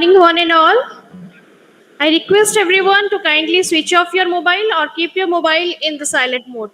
morning, one and all. I request everyone to kindly switch off your mobile or keep your mobile in the silent mode.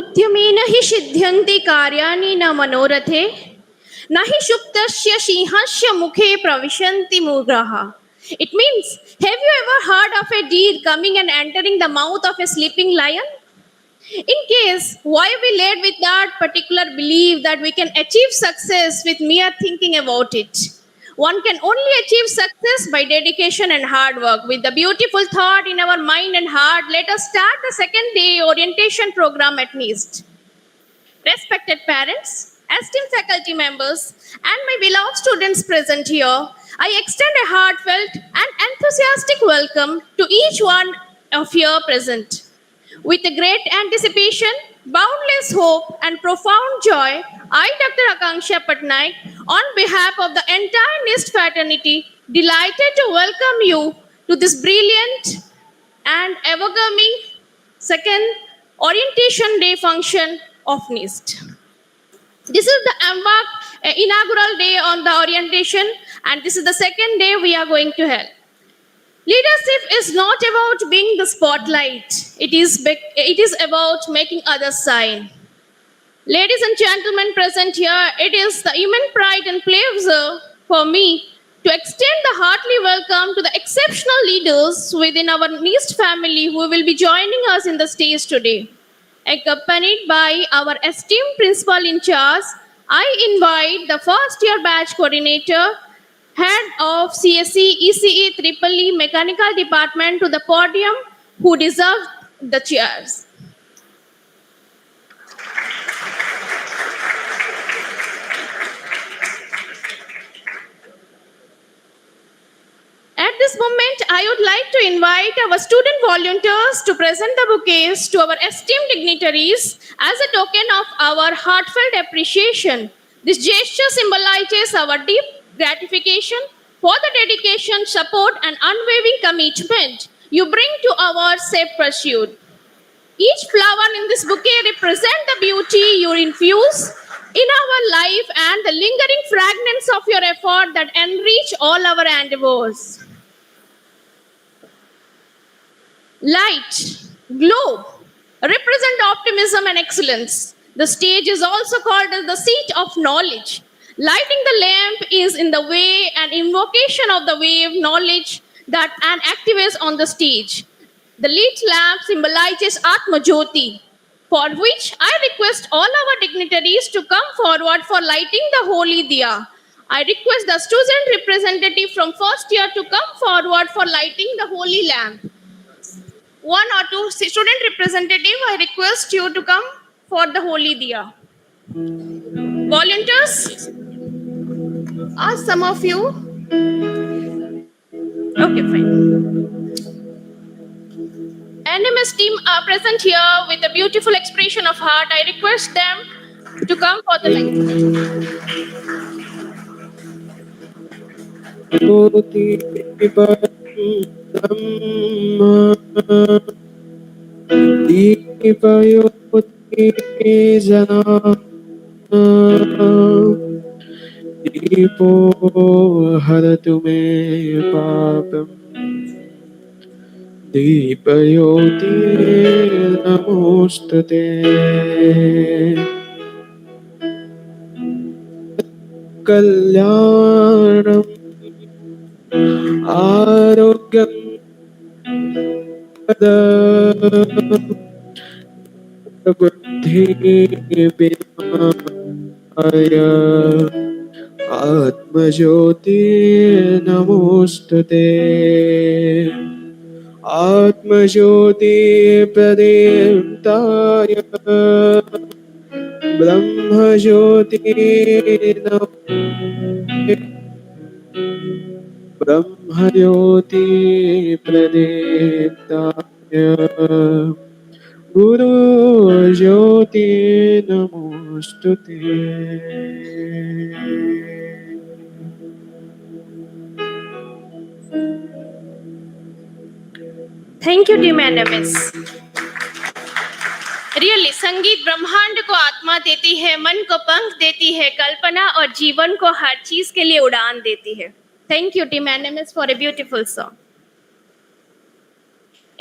उद्यमेन हि सिद्ध्यन्ति कार्याणि न मनोरथे न हि सुप्तस्य सिंहस्य मुखे प्रविशन्ति मृगाः. It means, have you ever heard of a deer coming and entering the mouth of a sleeping lion? In case, why we led with that particular belief that we can achieve success with mere thinking about it? One can only achieve success by dedication and hard work. With the beautiful thought in our mind and heart, let us start the second day orientation program at NIST. Respected parents, esteemed faculty members, and my beloved students present here, I extend a heartfelt and enthusiastic welcome to each one of you present. With a great anticipation, boundless hope, and profound joy, I, Dr. Akanksha Patnaik, on behalf of the entire NIST fraternity, delighted to welcome you to this brilliant and ever-coming second orientation day function of NIST. This is the embark inaugural day on the orientation, and this is the second day we are going to have. Leadership is not about being the spotlight. It is about making others shine. Ladies and gentlemen present here, it is the immense pride and pleasure for me to extend the hearty welcome to the exceptional leaders within our NIST family who will be joining us in the stage today. Accompanied by our esteemed principal in charge, I invite the first year batch coordinator, head of CSE ECE EEE Mechanical Department to the podium who deserve the chairs. At this moment, I would like to invite our student volunteers to present the bouquets to our esteemed dignitaries as a token of our heartfelt appreciation. This gesture symbolizes our deep gratification for the dedication, support, and unwavering commitment you bring to our safe pursuit. Each flower in this bouquet represents the beauty you infuse in our life and the lingering fragments of your effort that enrich all our endeavors. Light, glow, represent optimism and excellence. The stage is also called as the seat of knowledge. Lighting the lamp is in the way an invocation of the wave knowledge that an activates on the stage. The lit lamp symbolizes Atma Jyoti, for which I request all our dignitaries to come forward for lighting the holy diya. I request the student representative from first year to come forward for lighting the holy lamp. One or two student representative, I request you to come for the holy diya. Volunteers, ask some of you. Okay, fine. NMS team are present here with a beautiful expression of heart. I request them to come for the दीपो हरतु मे पापम् दीपयोति नमोस्तुते कल्याणम् आरोग्यं बुद्धि विनाय आत्मज्योति नमोस्तुते आत्मज्योति प्रदीप्ताय ब्रह्मज्योति नमोस्तुते ब्रह्मज्योति प्रदीप्ताय गुरुज्योति नमोस्तुते thank you team NMS. Really संगीत ब्रह्मांड को आत्मा देती है, मन को पंख देती है, कल्पना और जीवन को हर चीज के लिए उड़ान देती है। Thank you team NMS for a beautiful song.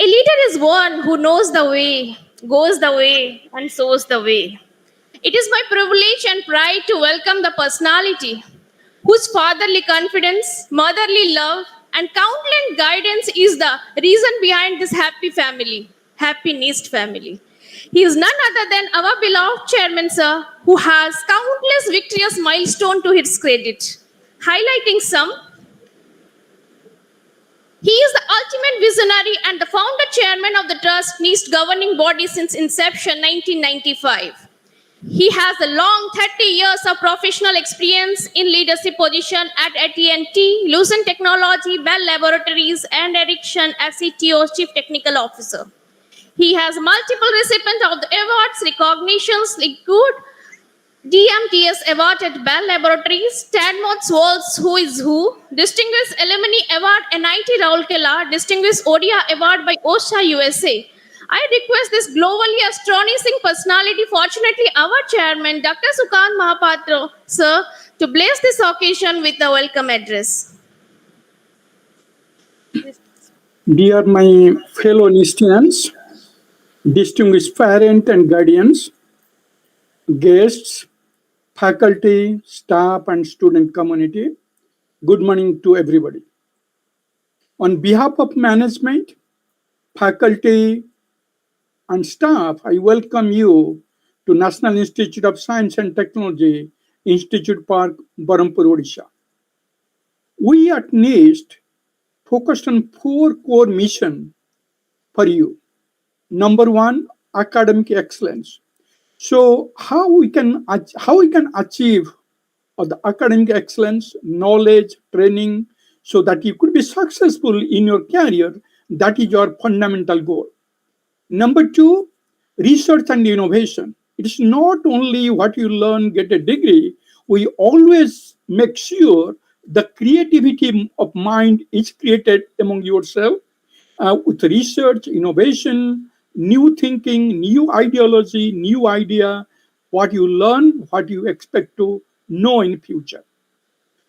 A leader is one who knows the way, goes the way, and shows the way. It is my privilege and pride to welcome the personality whose fatherly confidence, motherly love, and countless guidance is the reason behind this happy family, happy NIST family. He is none other than our beloved chairman, sir, who has countless victorious milestones to his credit. Highlighting some, he is the ultimate visionary and the founder chairman of the Trust NIST governing body since inception 1995. He has a long 30 years of professional experience in leadership position at AT&T, Lucent Technology, Bell Laboratories, and Ericsson as CTO, Chief Technical Officer. He has multiple recipients of the awards recognitions include DMTS Award at Bell Laboratories, Stanmouth Walls Who is Who, Distinguished Alumni Award NIT Raulkela, Distinguished ODIA Award by OSHA USA. I request this globally astonishing personality, fortunately our chairman, Dr. Sukant Mahapatra, sir, to bless this occasion with a welcome address. Dear my fellow Nistians, distinguished parents and guardians, guests, faculty, staff, and student community, good morning to everybody. On behalf of management, faculty, and staff, I welcome you to National Institute of Science and Technology, Institute Park, Barampur, Odisha. We at NIST focused on 4 core missions for you. Number 1, academic excellence. So how we can achieve the academic excellence, knowledge, training, so that you could be successful in your career, that is your fundamental goal. Number 2, research and innovation. It is not only what you learn, get a degree, we always make sure the creativity of mind is created among yourself with research, innovation, new thinking, new ideology, new idea, what you learn, what you expect to know in future.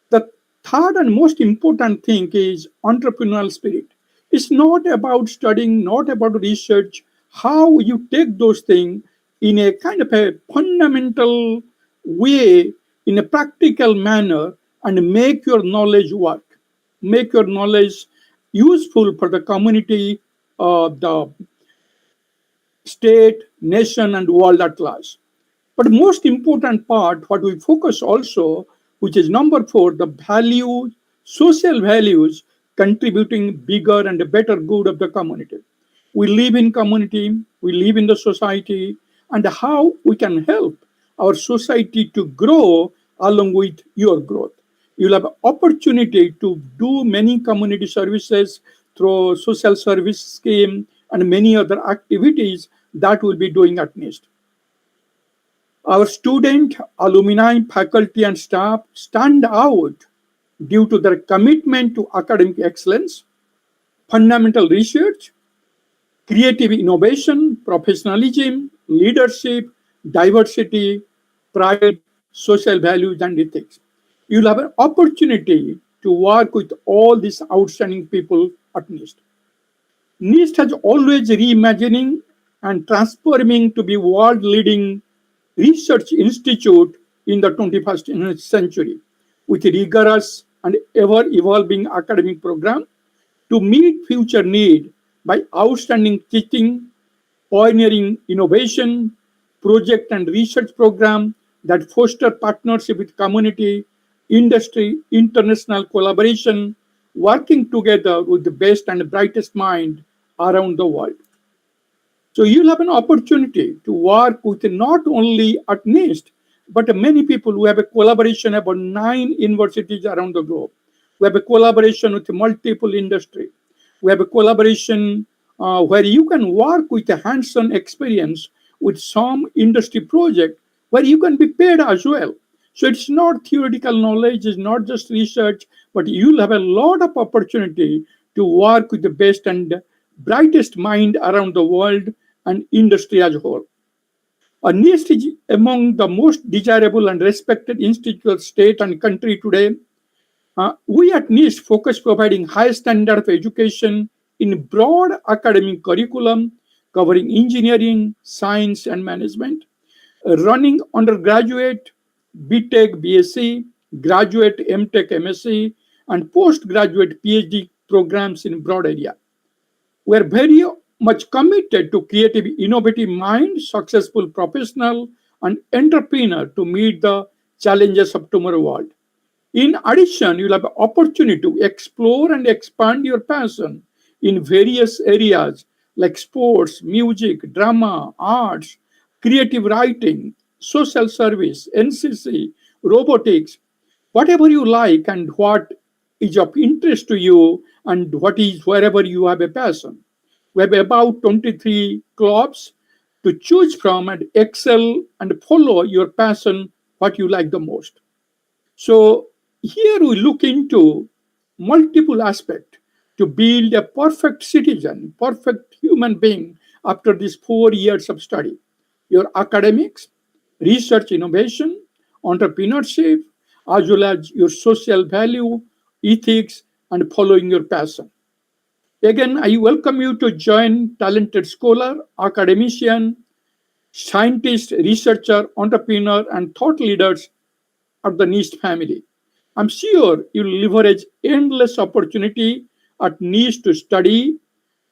The third and most important thing is entrepreneurial spirit. It's not about studying, not about research, how you take those things in a kind of a fundamental way, in a practical manner, and make your knowledge work, make your knowledge useful for the community, the state, nation, and world at large. But most important part, what we focus also, which is number 4, the value, social values contributing bigger and a better good of the community. We live in community, we live in the society, and how we can help our society to grow along with your growth. You'll have opportunity to do many community services through social service scheme and many other activities that we'll be doing at NIST. Our student, alumni, faculty, and staff stand out due to their commitment to academic excellence, fundamental research, creative innovation, professionalism, leadership, diversity, pride, social values, and ethics. You'll have an opportunity to work with all these outstanding people at NIST. NIST has always reimagining and transforming to be world-leading research institute in the 21st century with rigorous and ever-evolving academic program to meet future need by outstanding teaching, pioneering innovation, project and research program that foster partnership with community, industry, international collaboration, working together with the best and brightest mind around the world. So you'll have an opportunity to work with not only at NIST, but many people who have a collaboration about 9 universities around the globe. We have a collaboration with multiple industry. We have a collaboration where you can work with a hands-on experience with some industry project where you can be paid as well. So it's not theoretical knowledge, it's not just research, but you'll have a lot of opportunity to work with the best and brightest mind around the world and industry as a whole. NIST is among the most desirable and respected institutes of state and country today. We at NIST focus providing high standard of education in broad academic curriculum covering engineering, science, and management, running undergraduate, BTech, BSc, graduate, MTech, MSc, and postgraduate PhD programs in broad area. We are very much committed to creative, innovative mind, successful professional, and entrepreneur to meet the challenges of tomorrow world. In addition, you'll have an opportunity to explore and expand your passion in various areas like sports, music, drama, arts, creative writing, social service, NCC, robotics, whatever you like and what is of interest to you and what is wherever you have a passion. We have about 23 clubs to choose from and excel and follow your passion, what you like the most. So here we look into multiple aspects to build a perfect citizen, perfect human being after these 4 years of study. Your academics, research innovation, entrepreneurship, as well as your social value, ethics, and following your passion. Again, I welcome you to join talented scholar, academician, scientist, researcher, entrepreneur, and thought leaders of the NIST family. I'm sure you'll leverage endless opportunity at NIST to study,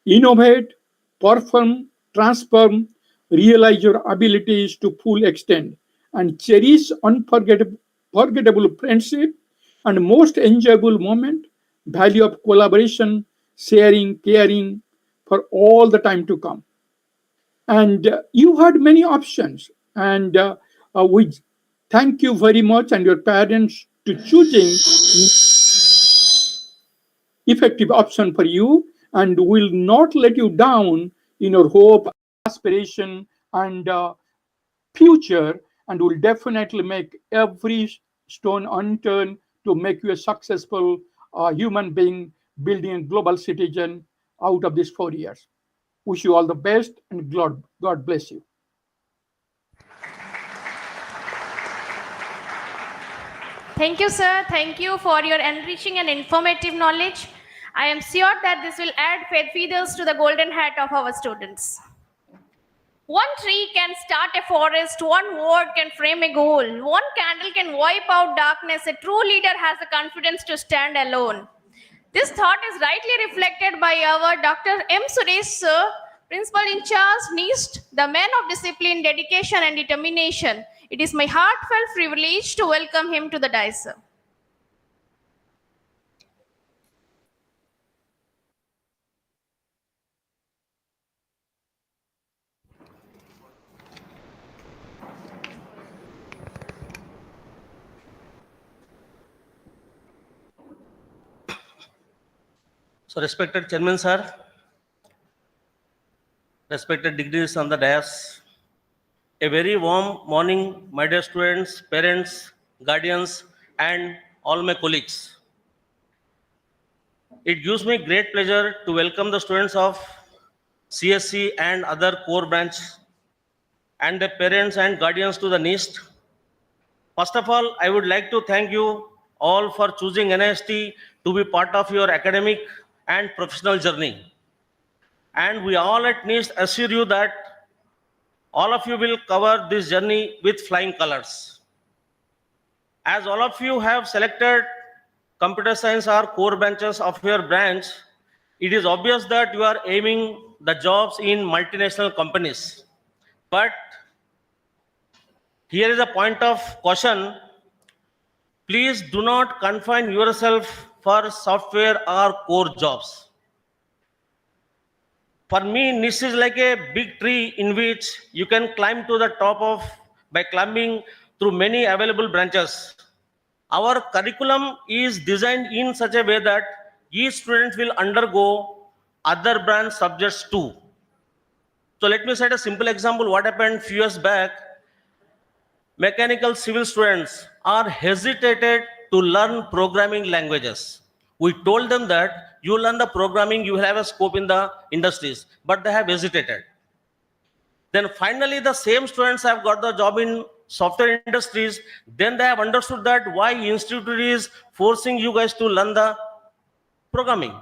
innovate, perform, transform, realize your abilities to full extent, and cherish unforgettable friendship and most enjoyable moment, value of collaboration, sharing, caring for all the time to come. And you had many options, and we thank you very much and your parents to choosing effective option for you, and will not let you down in your hope, aspiration, and future, and will definitely make every stone unturned to make you a successful human being, building a global citizen out of these 4 years. Wish you all the best, and God bless you. Thank you, sir. Thank you for your enriching and informative knowledge. I am sure that this will add feathers to the golden hat of our students. One tree can start a forest, one word can frame a goal, one candle can wipe out darkness. A true leader has the confidence to stand alone. This thought is rightly reflected by our Dr. M. Suresh, sir, Principal in charge, NIST, the man of discipline, dedication, and determination. It is my heartfelt privilege to welcome him to the dais, sir. So, respected Chairman Sir, respected dignitaries on the dais, a very warm morning, my dear students, parents, guardians, and all my colleagues. It gives me great pleasure to welcome the students of CSC and other core branch and the parents and guardians to the NIST. First of all, I would like to thank you all for choosing NIST to be part of your academic and professional journey. And we all at NIST assure you that all of you will cover this journey with flying colors. As all of you have selected computer science or core branches of your branch, it is obvious that you are aiming the jobs in multinational companies. But here is a point of caution. Please do not confine yourself for software or core jobs. For me, NIST is like a big tree in which you can climb to the top of by climbing through many available branches. Our curriculum is designed in such a way that each student will undergo other branch subjects too. So let me set a simple example. What happened few years back? Mechanical civil students are hesitated to learn programming languages. We told them that you learn the programming, you will have a scope in the industries, but they have hesitated. Then finally, the same students have got the job in software industries. Then they have understood that why institute is forcing you guys to learn the programming.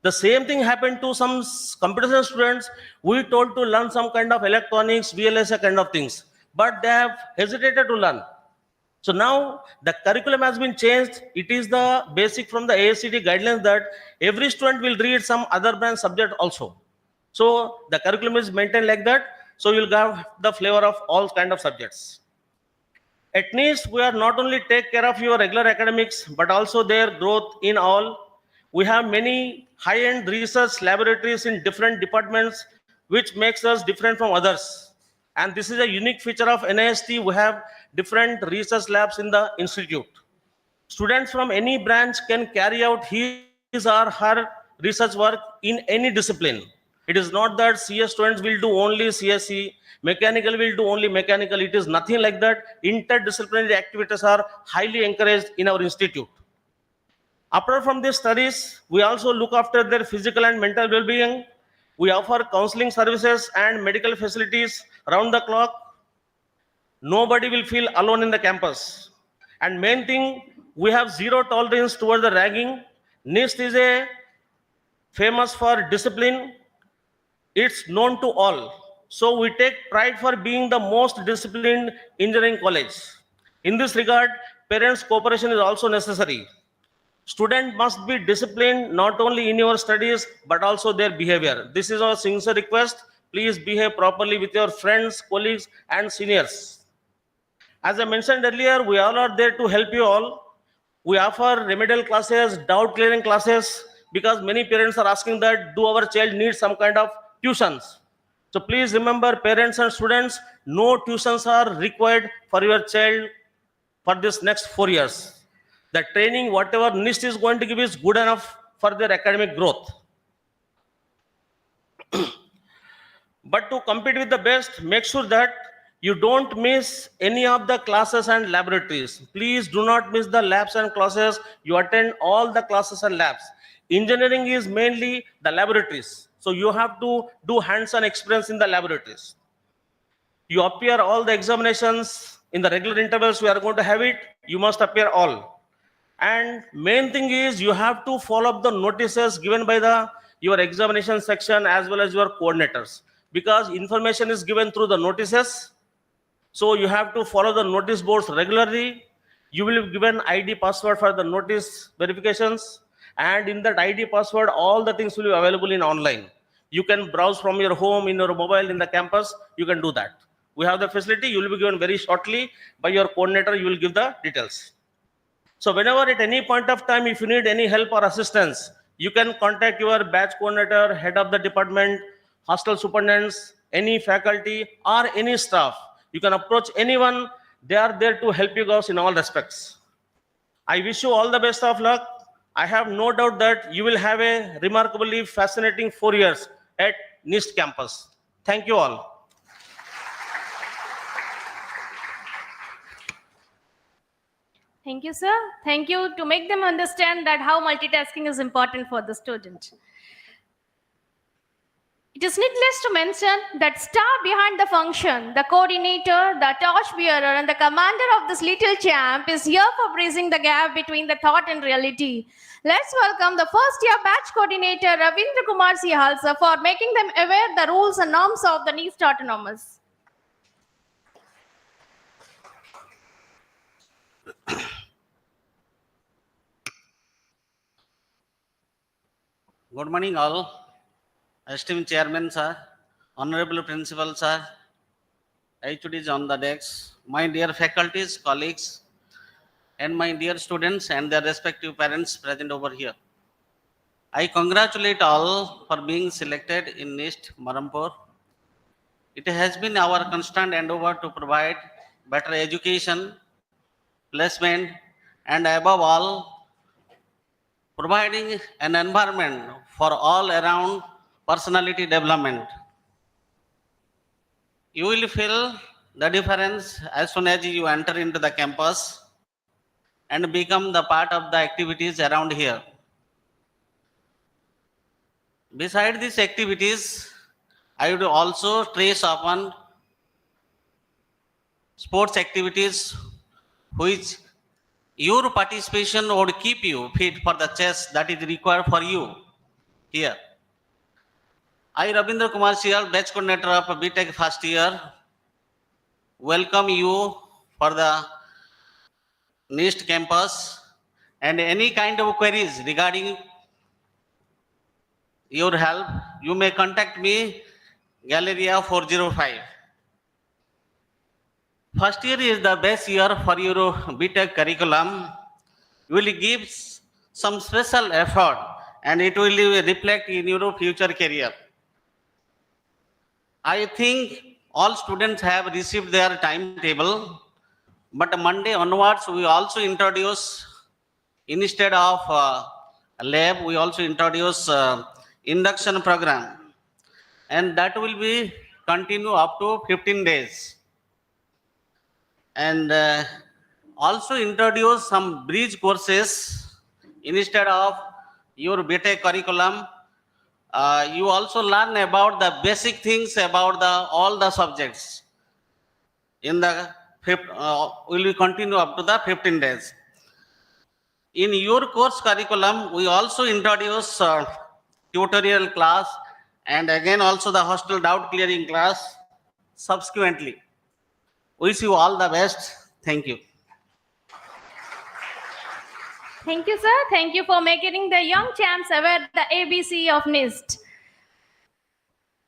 The same thing happened to some computer science students. We told to learn some kind of electronics, VLSI kind of things, but they have hesitated to learn. So now the curriculum has been changed. It is the basic from the AICTE guidelines that every student will read some other branch subject also. So the curriculum is maintained like that. So you'll have the flavor of all kind of subjects. At NIST, we are not only take care of your regular academics, but also their growth in all. We have many high-end research laboratories in different departments, which makes us different from others. And this is a unique feature of NIST. We have different research labs in the institute. Students from any branch can carry out his or her research work in any discipline. It is not that CS students will do only CSE, mechanical will do only mechanical. It is nothing like that. Interdisciplinary activities are highly encouraged in our institute. Apart from these studies, we also look after their physical and mental well-being. We offer counseling services and medical facilities around the clock. Nobody will feel alone in the campus. And main thing, we have zero tolerance towards the ragging. NIST is a famous for discipline. It's known to all. So we take pride for being the most disciplined engineering college. In this regard, parents' cooperation is also necessary. Student must be disciplined not only in your studies but also their behavior. This is our sincere request. Please behave properly with your friends, colleagues, and seniors. As I mentioned earlier, we all are there to help you all. We offer remedial classes, doubt clearing classes, because many parents are asking that, do our child need some kind of tuitions? So please remember, parents and students, no tuitions are required for your child for this next 4 years. The training, whatever NIST is going to give, is good enough for their academic growth. But to compete with the best, make sure that you don't miss any of the classes and laboratories. Please do not miss the labs and classes. You attend all the classes and labs. Engineering is mainly the laboratories. So you have to do hands-on experience in the laboratories. You appear all the examinations in the regular intervals. We are going to have it. You must appear all. And main thing is you have to follow up the notices given by your examination section as well as your coordinators, because information is given through the notices. So you have to follow the notice boards regularly. You will be given ID password for the notice verifications, and in that ID password all the things will be available in online. You can browse from your home, in your mobile, in the campus. You can do that. We have the facility. You will be given very shortly by your coordinator. You will give the details. So whenever at any point of time, if you need any help or assistance, you can contact your batch coordinator, head of the department, hostel superintendents, any faculty or any staff. You can approach anyone. They are there to help you guys in all respects. I wish you all the best of luck. I have no doubt that you will have a remarkably fascinating 4 years at NIST campus. Thank you all. Thank you, sir. Thank you to make them understand that how multitasking is important for the student. It is needless to mention that star behind the function, the coordinator, the torch bearer, and the commander of this little champ is here for bridging the gap between the thought and reality. Let's welcome the first year batch coordinator, Ravindra Kumar Sihal, sir, for making them aware the rules and norms of the NIST Autonomous. Good morning, all. Esteemed Chairman, sir, Honorable Principal, sir, HODs on the decks, my dear faculties, colleagues. and my dear students and their respective parents present over here. I congratulate all for being selected in NIST Marampur. It has been our constant endeavor to provide better education, placement, and above all, providing an environment for all around personality development. You will feel the difference as soon as you enter into the campus and become the part of the activities around here. Beside these activities, I would also trace upon sports activities which your participation would keep you fit for the chess that is required for you here. I, Rabindra Kumar Siyal, batch coordinator of BTech first year, welcome you for the NIST campus, and any kind of queries regarding your help, you may contact me, Galleria 405. First year is the best year for your BTech curriculum. You will give some special effort and it will reflect in your future career. I think all students have received their timetable, but Monday onwards, we also introduce, instead of lab, we also introduce induction program, and that will be continue up to 15 days. And also introduce some bridge courses instead of your BTech curriculum. You also learn about the basic things about all the subjects in the will be continue up to the 15 days. In your course curriculum, we also introduce tutorial class and again also the hostel doubt clearing class subsequently. Wish you all the best. Thank you. Thank you, sir. Thank you for making the young champs aware the ABC of NIST.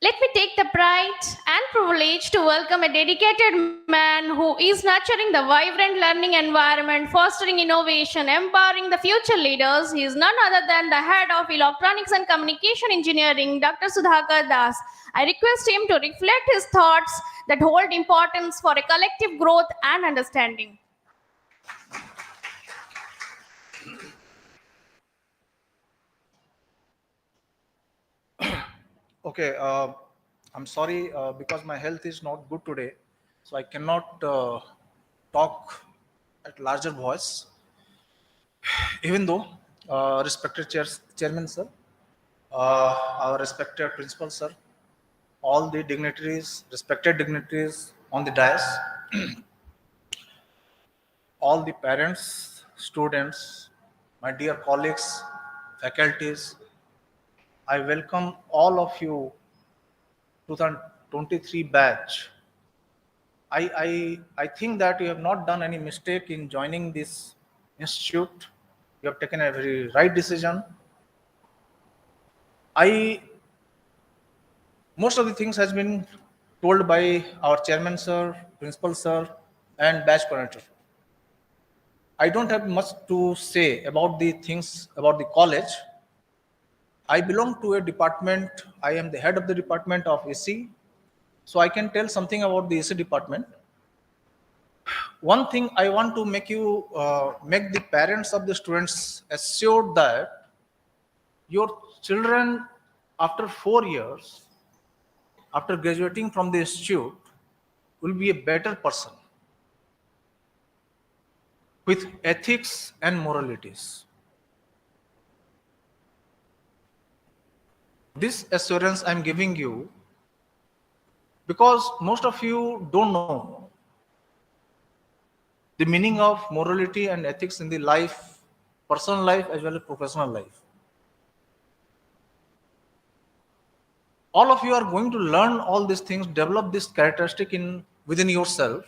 Let me take the pride and privilege to welcome a dedicated man who is nurturing the vibrant learning environment, fostering innovation, empowering the future leaders. He is none other than the head of Electronics and Communication Engineering, Dr. Sudhakar Das. I request him to reflect his thoughts that hold importance for a collective growth and understanding. Okay, I'm sorry because my health is not good today, so I cannot talk at larger voice. Even though, respected chairman sir, our respected principal sir, all the dignitaries, respected dignitaries on the dais, all the parents, students, my dear colleagues, faculties, I welcome all of you 2023 batch. I think that you have not done any mistake in joining this institute. You have taken a very right decision. Most of the things has been told by our chairman sir, principal sir, and batch coordinator. I don't have much to say about the things about the college. I belong to a department. I am the head of the department of AC. So I can tell something about the AC department. One thing I want to make the parents of the students assured that your children, after 4 years, after graduating from the institute, will be a better person with ethics and moralities. This assurance I'm giving you because most of you don't know the meaning of morality and ethics in the life, personal life as well as professional life. All of you are going to learn all these things, develop this characteristic within yourself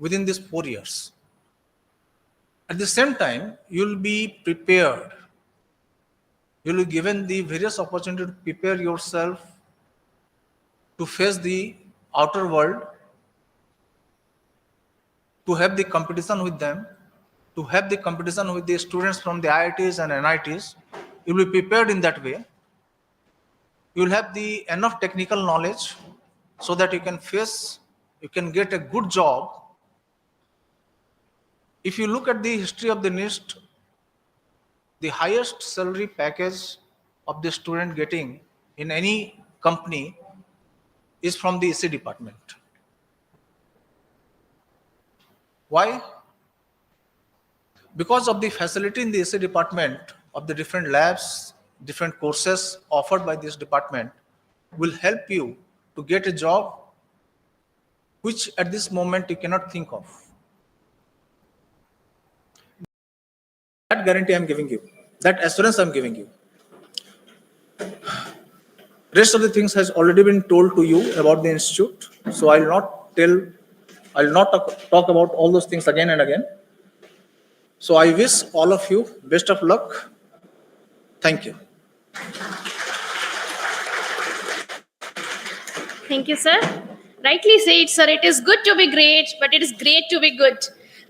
within these 4 years. At the same time, you'll be prepared. You'll be given the various opportunity to prepare yourself to face the outer world, to have the competition with them, to have the competition with the students from the IITs and NITs. You will be prepared in that way. You will have the enough technical knowledge so that you can get a good job. If you look at the history of the NIST, the highest salary package of the student getting in any company is from the EC department. Why? Because of the facility in the EC department of the different labs, different courses offered by this department will help you to get a job which at this moment you cannot think of. That guarantee I'm giving you, that assurance I'm giving you. Rest of the things has already been told to you about the institute, so I'll not talk about all those things again and again. So I wish all of you best of luck. Thank you. Thank you, sir. Rightly said, sir. It is good to be great, but it is great to be good.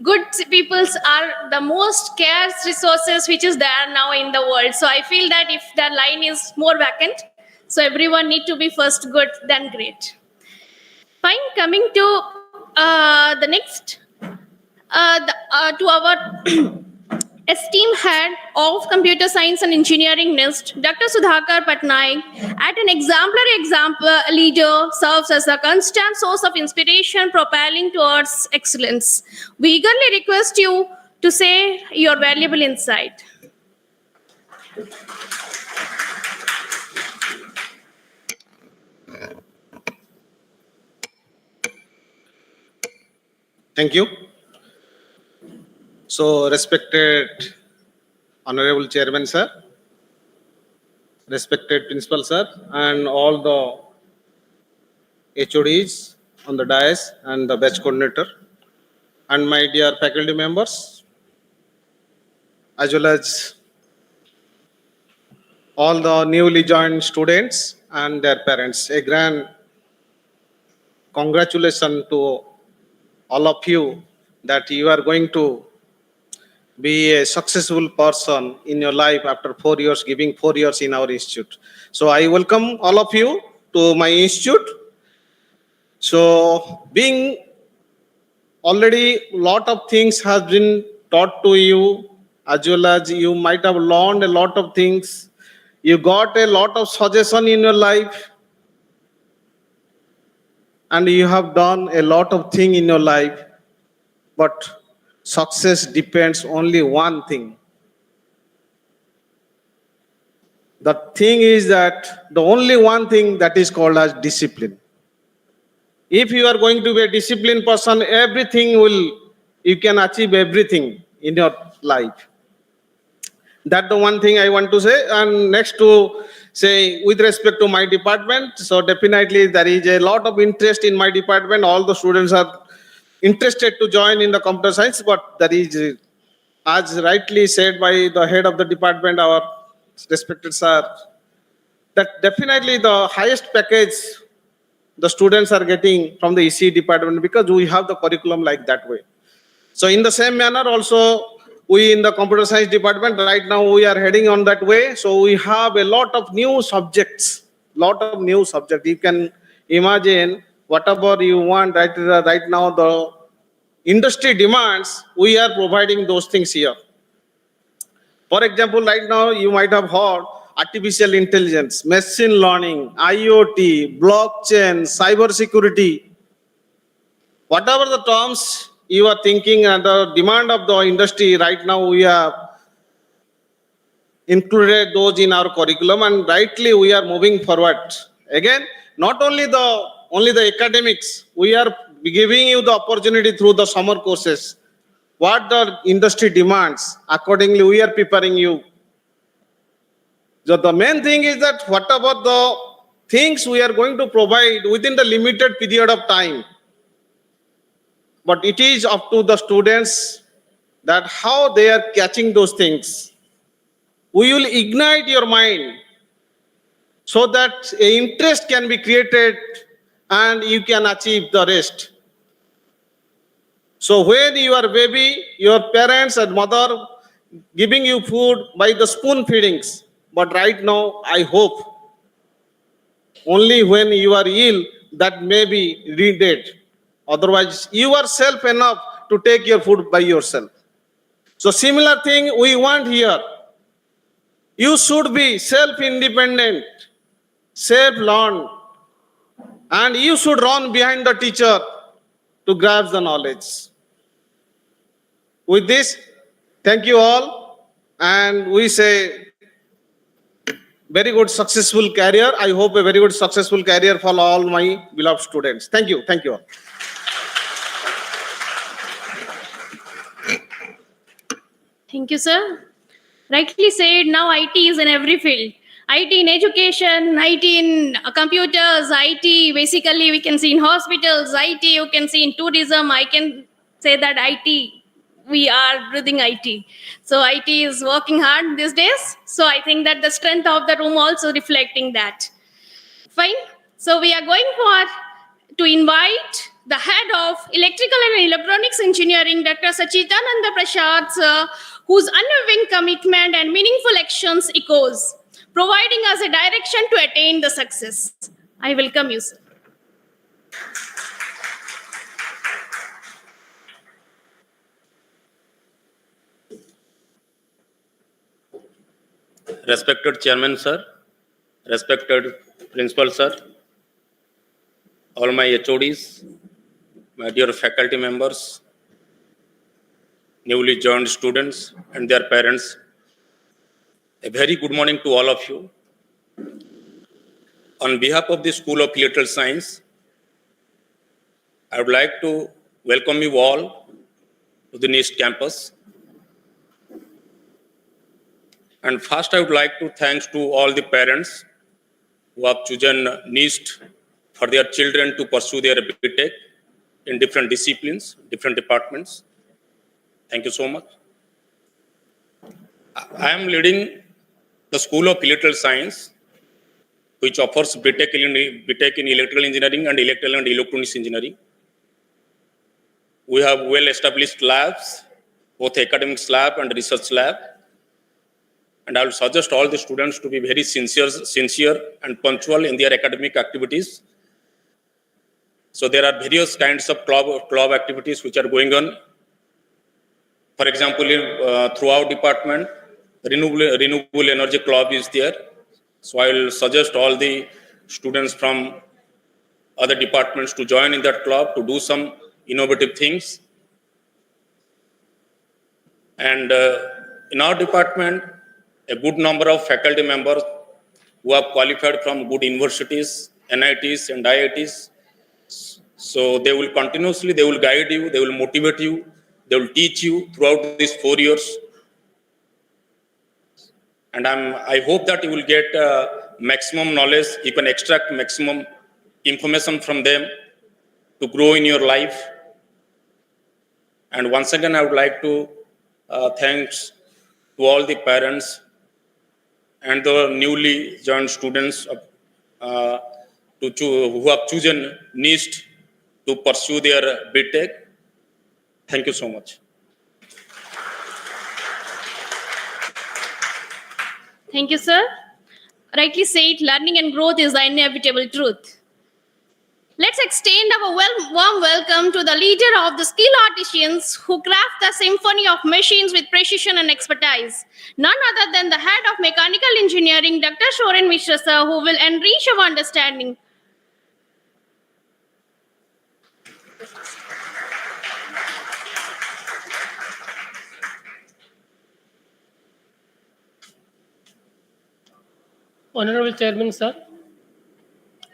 Good peoples are the most scarce resources which is there now in the world. So I feel that if the line is more vacant, so everyone need to be first good, then great. Fine. Coming to the next, to our esteemed head of Computer Science and Engineering NIST, Dr. Sudhakar Patnaik, at an exemplary leader, serves as a constant source of inspiration propelling towards excellence. We eagerly request you to say your valuable insight. Thank you. So, respected Honorable Chairman, sir, respected Principal, sir, and all the HODs on the dais and the batch coordinator, and my dear faculty members, as well as all the newly joined students and their parents. A grand congratulations to all of you that you are going to be a successful person in your life after 4 years, giving 4 years in our institute. So I welcome all of you to my institute. So being already lot of things has been taught to you, as well as you might have learned a lot of things. You got a lot of suggestion in your life, and you have done a lot of thing in your life. But success depends only one thing. The thing is that the only one thing that is called as discipline. If you are going to be a disciplined person, you can achieve everything in your life. That's the one thing I want to say. And next to say, with respect to my department, so definitely there is a lot of interest in my department. All the students are interested to join in the computer science, but there is, as rightly said by the head of the department, our respected sir, that definitely the highest package the students are getting from the EC department, because we have the curriculum like that way. So in the same manner also, we in the computer science department right now we are heading on that way. So we have a lot of new subjects. You can imagine whatever you want right now, the industry demands, we are providing those things here. For example, right now you might have heard artificial intelligence, machine learning, IoT, blockchain, cyber security. Whatever the terms you are thinking and the demand of the industry, right now we have included those in our curriculum, and rightly we are moving forward. Again, not only the academics, we are giving you the opportunity through the summer courses. What the industry demands, accordingly we are preparing you. So the main thing is that whatever the things we are going to provide within the limited period of time, but it is up to the students that how they are catching those things. We will ignite your mind so that an interest can be created and you can achieve the rest. So when your baby, your parents and mother giving you food by the spoon feedings, but right now I hope only when you are ill that may be needed. Otherwise, you are self enough to take your food by yourself. So similar thing we want here. You should be self-independent, self-learned, and you should run behind the teacher to grasp the knowledge. With this, thank you all, and we say very good successful career. I hope a very good successful career for all my beloved students. Thank you. Thank you all. Thank you, sir. Rightly said, now IT is in every field. IT in education, IT in computers, IT basically we can see in hospitals, IT you can see in tourism. I can say that IT, we are breathing IT. So IT is working hard these days. So I think that the strength of the room also reflecting that. Fine. So we are going to invite the head of electrical and electronics engineering, Dr. Sachidananda Prasad, sir, whose unwavering commitment and meaningful actions echoes, providing us a direction to attain the success. I welcome you, sir. Respected Chairman Sir, respected Principal Sir, all my HODs, my dear faculty members, newly joined students and their parents, a very good morning to all of you. On behalf of the School of Electrical Science, I would like to welcome you all to the NIST campus. And first, I would like to thank to all the parents who have chosen NIST for their children to pursue their BTech in different disciplines, different departments. Thank you so much. I am leading the School of Electrical Science, which offers BTech in Electrical Engineering and Electrical and Electronics Engineering. We have well-established labs, both academics lab and research lab. And I will suggest all the students to be very sincere and punctual in their academic activities. So there are various kinds of club activities which are going on. For example, through our department, renewable energy club is there. So I will suggest all the students from other departments to join in that club to do some innovative things. And in our department, a good number of faculty members who have qualified from good universities, NITs and IITs. So they will guide you, they will motivate you, they will teach you throughout these 4 years. And I hope that you will get maximum knowledge, you can extract maximum information from them to grow in your life. And once again, I would like to thanks to all the parents and the newly joined students who have chosen NIST to pursue their BTech. Thank you so much. Thank you, sir. Rightly said, learning and growth is the inevitable truth. Let's extend our warm welcome to the leader of the skill artisans who craft the symphony of machines with precision and expertise. None other than the head of mechanical engineering, Dr. Shoren Mishra, sir, who will enrich our understanding. Honorable Chairman, sir,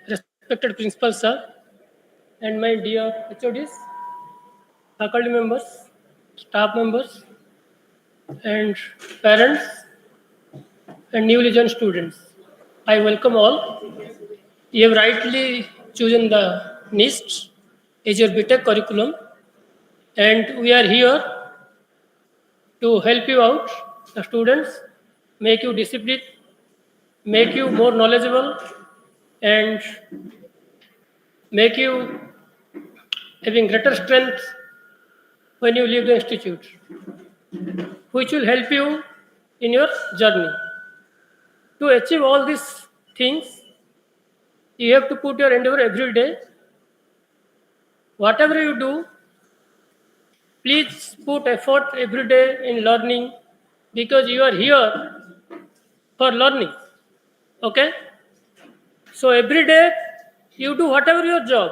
respected Principal, sir, and my dear HODs, faculty members, staff members, and parents, and newly joined students. I welcome all. You have rightly chosen the NIST as your BTech curriculum, and we are here to help you out, the students, make you disciplined, make you more knowledgeable, and make you having greater strength when you leave the institute, which will help you in your journey. To achieve all these things, you have to put your endeavor every day. Whatever you do, please put effort every day in learning, because you are here for learning. Okay? So every day you do whatever your job.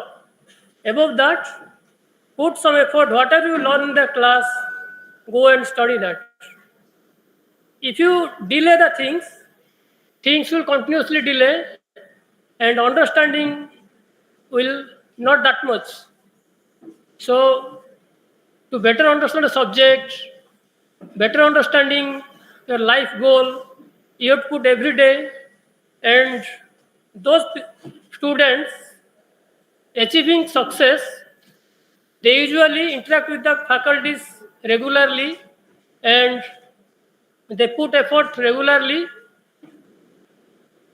Above that, put some effort. Whatever you learn in the class, go and study that. If you delay the things will continuously delay, and understanding will not that much. So to better understand the subject, better understanding your life goal, you have to put every day. And those students achieving success, they usually interact with the faculties regularly, and they put effort regularly,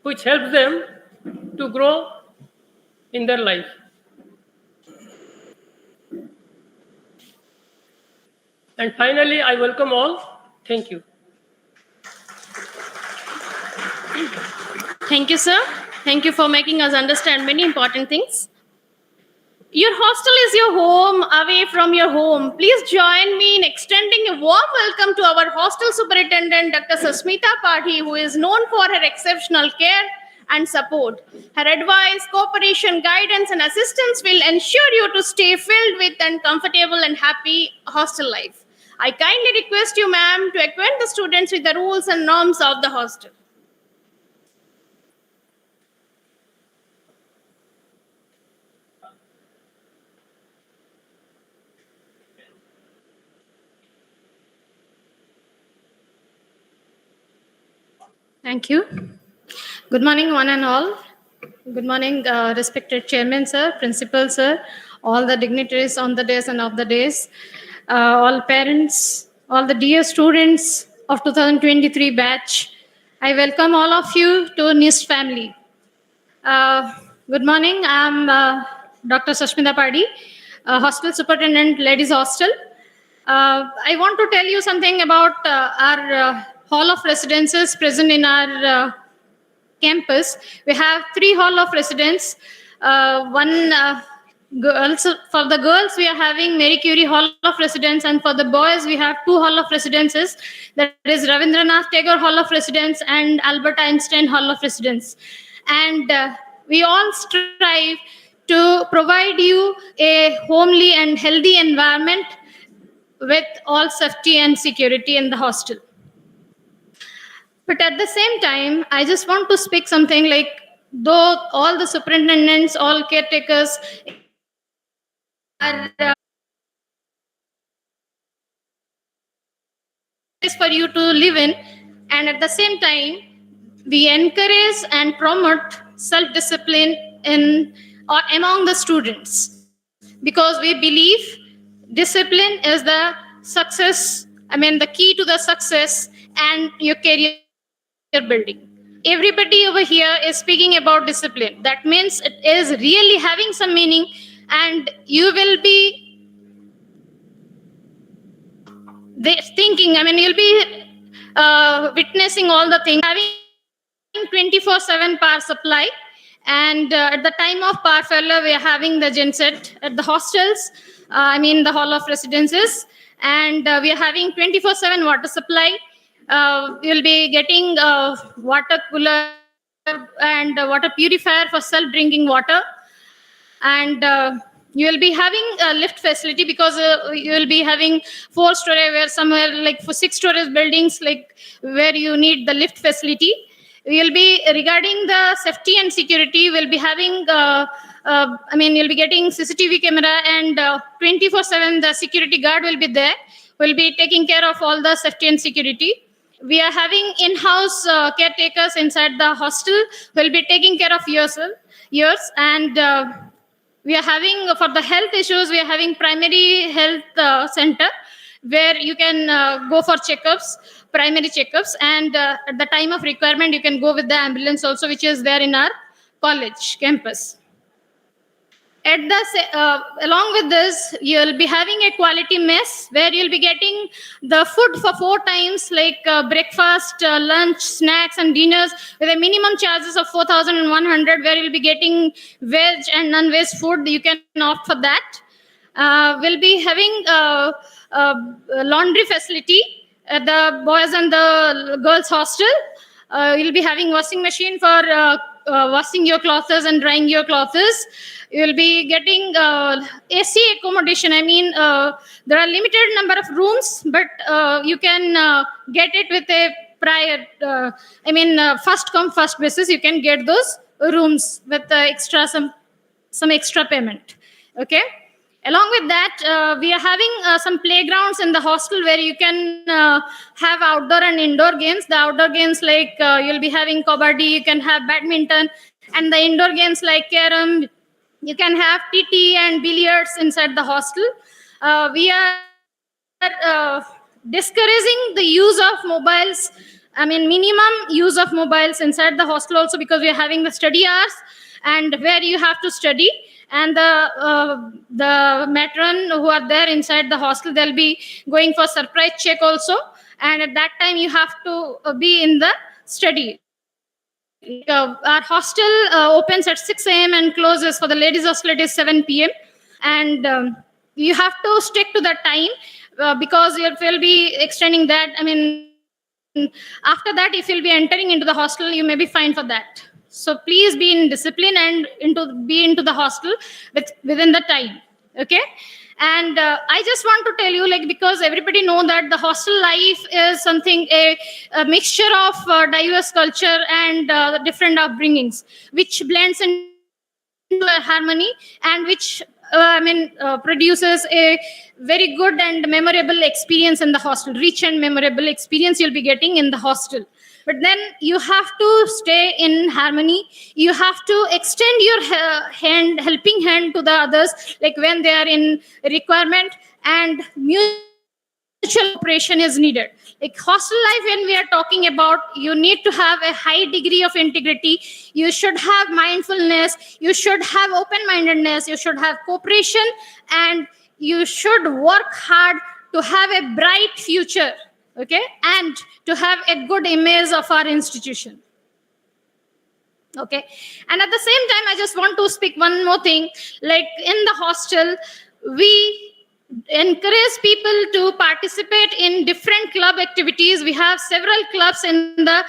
which helps them to grow in their life. And finally, I welcome all. Thank you. Thank you, sir. Thank you for making us understand many important things. Your hostel is your home, away from your home. Please join me in extending a warm welcome to our hostel superintendent, Dr. Susmita Pathi, who is known for her exceptional care and support. Her advice, cooperation, guidance, and assistance will ensure you to stay filled with and comfortable and happy hostel life. I kindly request you, ma'am, to acquaint the students with the rules and norms of the hostel. Thank you. Good morning, one and all. Good morning, respected chairman, sir, principal, sir, all the dignitaries on the days and off the days, all parents, all the dear students of 2023 batch. I welcome all of you to NIST family. Good morning. I'm Dr. Sashmita Padi, hostel superintendent, ladies hostel. I want to tell you something about our hall of residences present in our campus. We have 3 hall of residence. One girls, for the girls we are having Mary Curie Hall of Residence, and for the boys we have 2 hall of residences. That is Ravindranath Tagore Hall of Residence and Albert Einstein Hall of Residence. And we all strive to provide you a homely and healthy environment with all safety and security in the hostel. But at the same time, I just want to speak something like, though all the superintendents, all caretakers are place for you to live in, and at the same time, we encourage and promote self-discipline in or among the students, because we believe discipline is the success. I mean, the key to the success and your career building. Everybody over here is speaking about discipline. That means it is really having some meaning, and you will be thinking, I mean, you'll be witnessing all the things, having 24/7 power supply. And at the time of power failure, we are having the genset at the hostels, the hall of residences, and we are having 24/7 water supply. You'll be getting water cooler and water purifier for self-drinking water. And you will be having a lift facility, because you will be having 4-story, where somewhere like for 6-story buildings, like where you need the lift facility. We will be, regarding the safety and security, we'll be having you'll be getting CCTV camera, and 24/7 the security guard will be there, will be taking care of all the safety and security. We are having in-house caretakers inside the hostel, will be taking care of yours. And we are having, for the health issues, we are having primary health center, where you can go for checkups, primary checkups, and at the time of requirement, you can go with the ambulance also, which is there in our college campus. Along with this, you'll be having a quality mess where you'll be getting the food for 4 times, like breakfast, lunch, snacks, and dinners, with a minimum charges of 4,100, where you'll be getting veg and non-veg food. You can opt for that. We'll be having a laundry facility at the boys and the girls hostel. You'll be having washing machine for washing your clothes and drying your clothes. You'll be getting AC accommodation. I mean, there are limited number of rooms, but you can get it with a prior, first come first basis. You can get those rooms with extra some extra payment. Okay. Along with that, we are having some playgrounds in the hostel where you can have outdoor and indoor games. The outdoor games, like you'll be having kabaddi, you can have badminton, and the indoor games like carom, you can have TT and billiards inside the hostel. We are discouraging the use of mobiles. I mean, minimum use of mobiles inside the hostel also, because we are having the study hours and where you have to study. And the matron who are there inside the hostel, they'll be going for surprise check also. And at that time, you have to be in the study. Our hostel opens at 6 a.m. and closes for the ladies hostel. It is 7 p.m. And you have to stick to that time because you will be extending that. I mean, after that, if you'll be entering into the hostel, you may be fined for that. So please be in discipline and be into the hostel within the time. Okay. And I just want to tell you, like, because everybody know that the hostel life is something, a mixture of diverse culture and different upbringings, which blends into a harmony, and which produces a very good and memorable experience in the hostel. Rich and memorable experience you'll be getting in the hostel. But then you have to stay in harmony. You have to extend your helping hand to the others, like when they are in requirement, and mutual cooperation is needed. Like hostel life, when we are talking about, you need to have a high degree of integrity. You should have mindfulness. You should have open-mindedness. You should have cooperation, and you should work hard to have a bright future. Okay, and to have a good image of our institution. Okay, and at the same time, I just want to speak one more thing. Like in the hostel, we encourage people to participate in different club activities. We have several clubs in the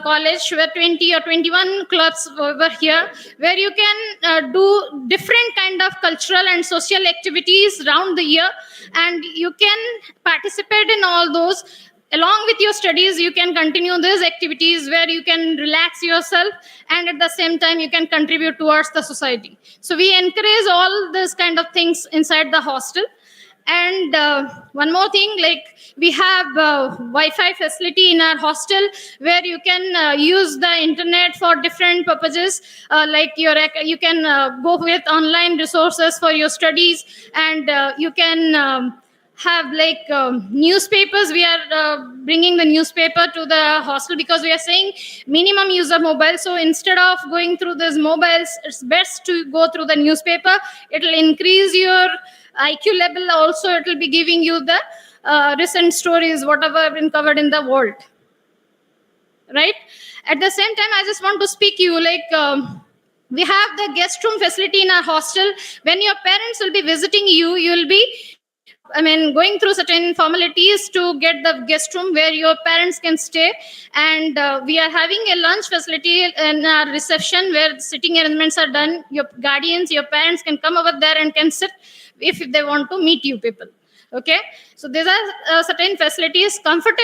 college, where 20 or 21 clubs over here, where you can do different kind of cultural and social activities around the year, and you can participate in all those. Along with your studies, you can continue these activities where you can relax yourself, and at the same time you can contribute towards the society. So we encourage all these kind of things inside the hostel. And one more thing, like we have Wi-Fi facility in our hostel, where you can use the internet for different purposes. Like you can go with online resources for your studies, and you can have like newspapers. We are bringing the newspaper to the hostel, because we are saying minimum use of mobile. So instead of going through these mobiles, it's best to go through the newspaper. It will increase your IQ level. Also, it will be giving you the recent stories, whatever have been covered in the world. Right? At the same time, I just want to speak you, like we have the guest room facility in our hostel. When your parents will be visiting you, you will be going through certain formalities to get the guest room where your parents can stay. And we are having a lunch facility in our reception, where sitting arrangements are done. Your guardians, your parents can come over there and can sit if they want to meet you people. Okay, so these are certain facilities. Comfort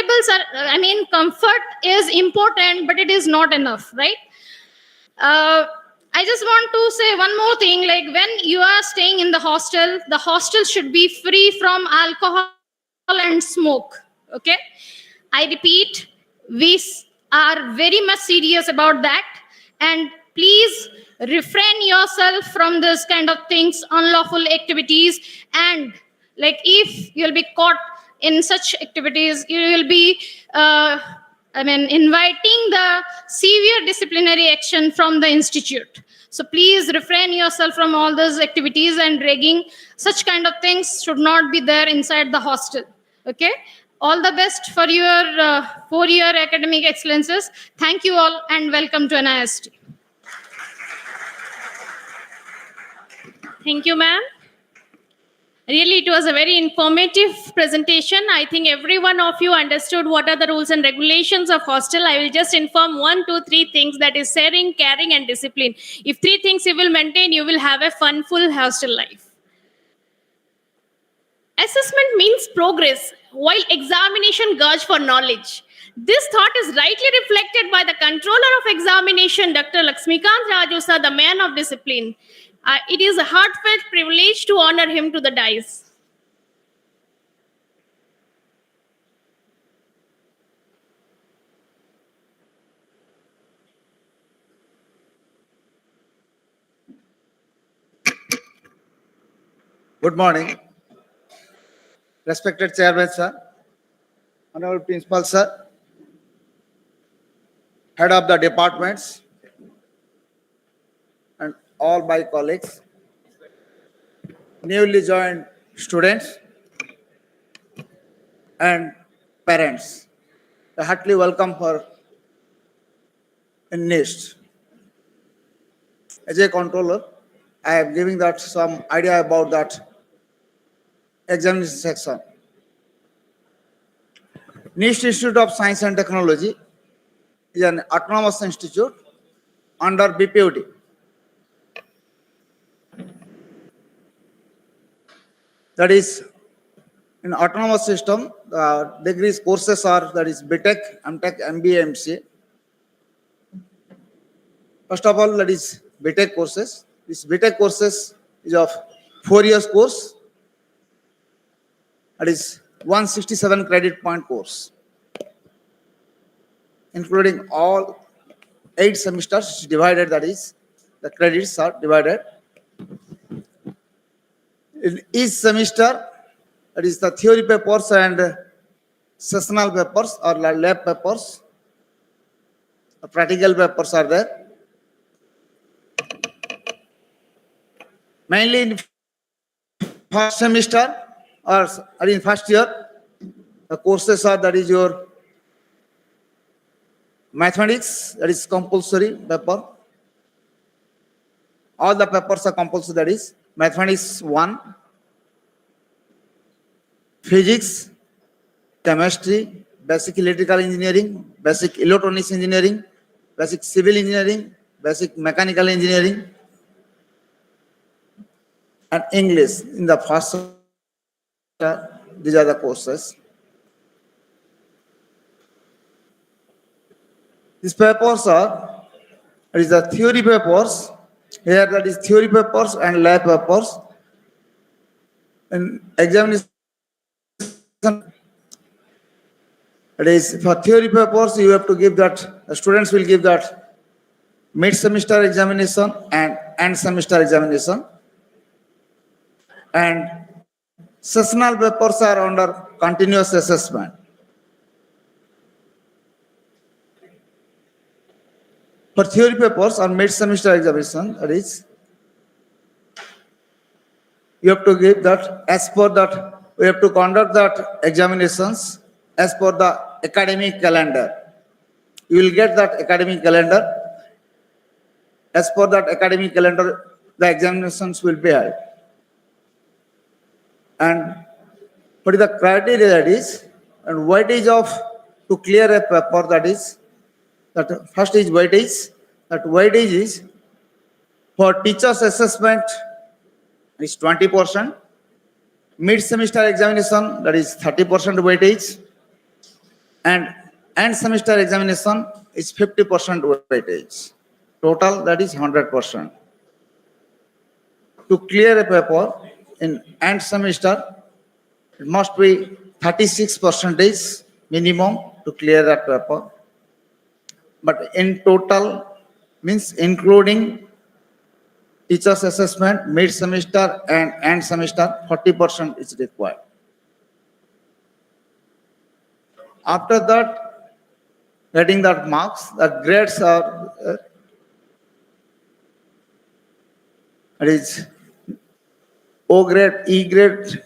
is important, but it is not enough, right? I just want to say one more thing. Like when you are staying in the hostel should be free from alcohol and smoke. Okay, I repeat, we are very much serious about that. And please refrain yourself from this kind of things, unlawful activities. And like if you'll be caught in such activities, you will be inviting the severe disciplinary action from the institute. So please refrain yourself from all those activities and ragging. Such kind of things should not be there inside the hostel. Okay. All the best for your 4-year academic excellences. Thank you all and welcome to NIST. Thank you, ma'am. Really, it was a very informative presentation. I think every one of you understood what are the rules and regulations of hostel. I will just inform 1, 2, 3 things, that is sharing, caring, and discipline. If 3 things you will maintain, you will have a fun-full hostel life. Assessment means progress, while examination gauge for knowledge. This thought is rightly reflected by the controller of examination, Dr. Lakshmikant Rajusa, the man of discipline. It is a heartfelt privilege to honor him to the dais. Good morning. Respected Chairman, sir, Honorable Principal, sir, Head of the departments, and all my colleagues, newly joined students, and parents. A heartily welcome for NIST. As a controller, I am giving that some idea about that examination section. NIST Institute of Science and Technology is an autonomous institute under BPUD. That is, in autonomous system, the degrees courses are, that is BTech, MTech, MBA, MCA. First of all, that is BTech courses. This BTech courses is of 4 years course. That is 167 credit point course, including all 8 semesters divided, that is, the credits are divided. In each semester, that is the theory papers and sessional papers or lab papers. The practical papers are there. Mainly in first semester or in first year, the courses are, that is your mathematics, that is compulsory paper. All the papers are compulsory, that is mathematics 1, physics, chemistry, basic electrical engineering, basic electronics engineering, basic civil engineering, basic mechanical engineering, and English in the first semester. These are the courses. These papers are, it is the theory papers. Here, that is theory papers and lab papers. In examination, it is for theory papers, you have to give that, the students will give that mid-semester examination and end semester examination. And sessional papers are under continuous assessment. For theory papers on mid-semester examination, that is, you have to give that, as per that, we have to conduct that examinations as per the academic calendar. You will get that academic calendar. As per that academic calendar, the examinations will be held. And what is the criteria, that is, and weightage of, to clear a paper, that is, that first is weightage. That weightage is for teachers assessment is 20%, mid-semester examination, that is 30% weightage, and end semester examination is 50% weightage. Total, that is 100%. To clear a paper in end semester, it must be 36% minimum to clear that paper. But in total, means including teachers assessment, mid-semester and end semester, 40% is required. getting that marks, that grades are it is O grade, E grade,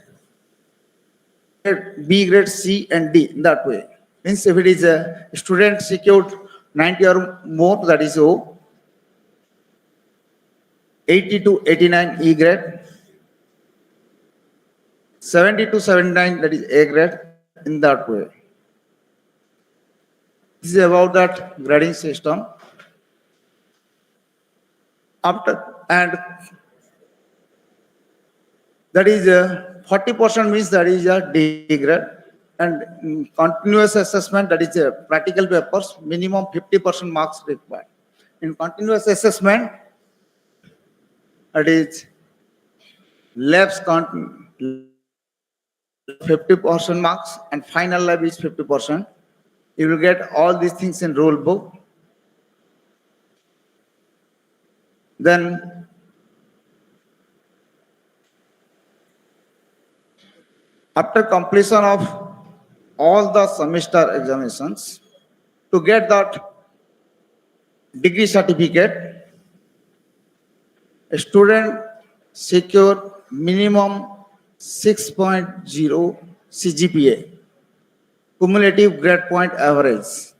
B grade, C and D in that way. Means if it is a student secured 90 or more, that is O. 80 to 89 E grade. 70 to 79, that is A grade, in that way. This is about that grading system. After and that is 40% means that is a D grade, and continuous assessment, that is practical papers, minimum 50% marks required. In continuous assessment, that is labs 50% marks and final lab is 50%. You will get all these things in rule book. Then after completion of all the semester examinations, to get that degree certificate, a student secure minimum 6.0 CGPA, cumulative grade point average.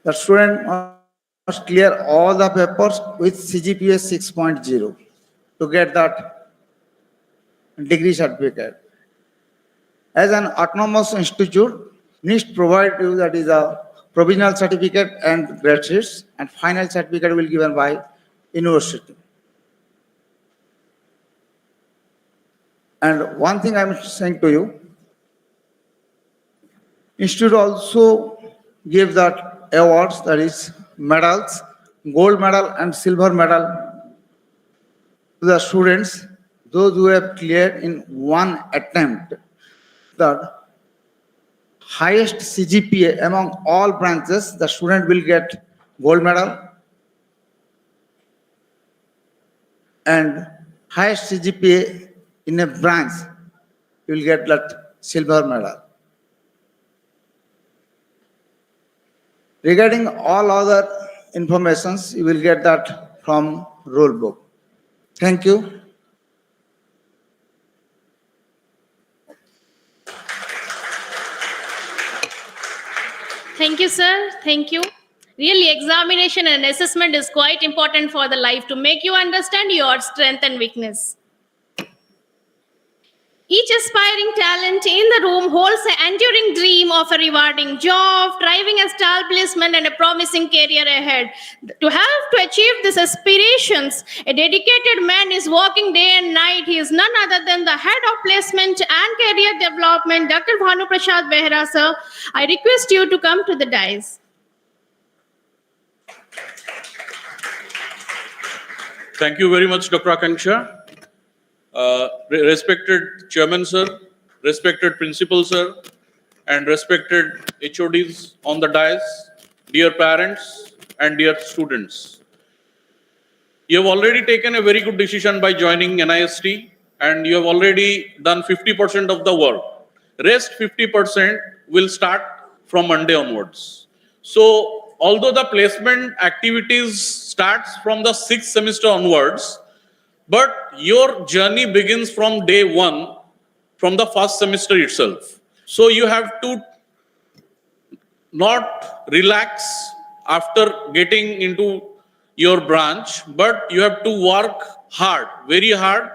The student must clear all the papers with CGPA 6.0 to get that degree certificate. As an autonomous institute, NIST provide you that is a provisional certificate and grade sheets, and final certificate will be given by university. And one thing I'm saying to you, institute also give that awards, that is medals, gold medal and silver medal to the students, those who have cleared in one attempt the highest CGPA among all branches. The student will get gold medal, and highest CGPA in a branch, you will get that silver medal. Regarding all other informations, you will get that from rule book. Thank you. Thank you, sir. Thank you. Really, examination and assessment is quite important for the life to make you understand your strength and weakness. Each aspiring talent in the room holds an enduring dream of a rewarding job, thriving establishment, and a promising career ahead. To help to achieve these aspirations, a dedicated man is working day and night. He is none other than the head of placement and career development, Dr. Bhanu Prasad Behra, sir. I request you to come to the dais. Thank you very much, Dr. Akanksha. Respected Chairman, sir, respected Principal, sir, and respected HODs on the dais, dear parents and dear students. You have already taken a very good decision by joining NIST, and you have already done 50% of the work. Rest 50% will start from Monday onwards. So, although the placement activities starts from the 6th semester onwards, but your journey begins from day one, from the first semester itself. So you have to not relax after getting into your branch, but you have to work hard, very hard,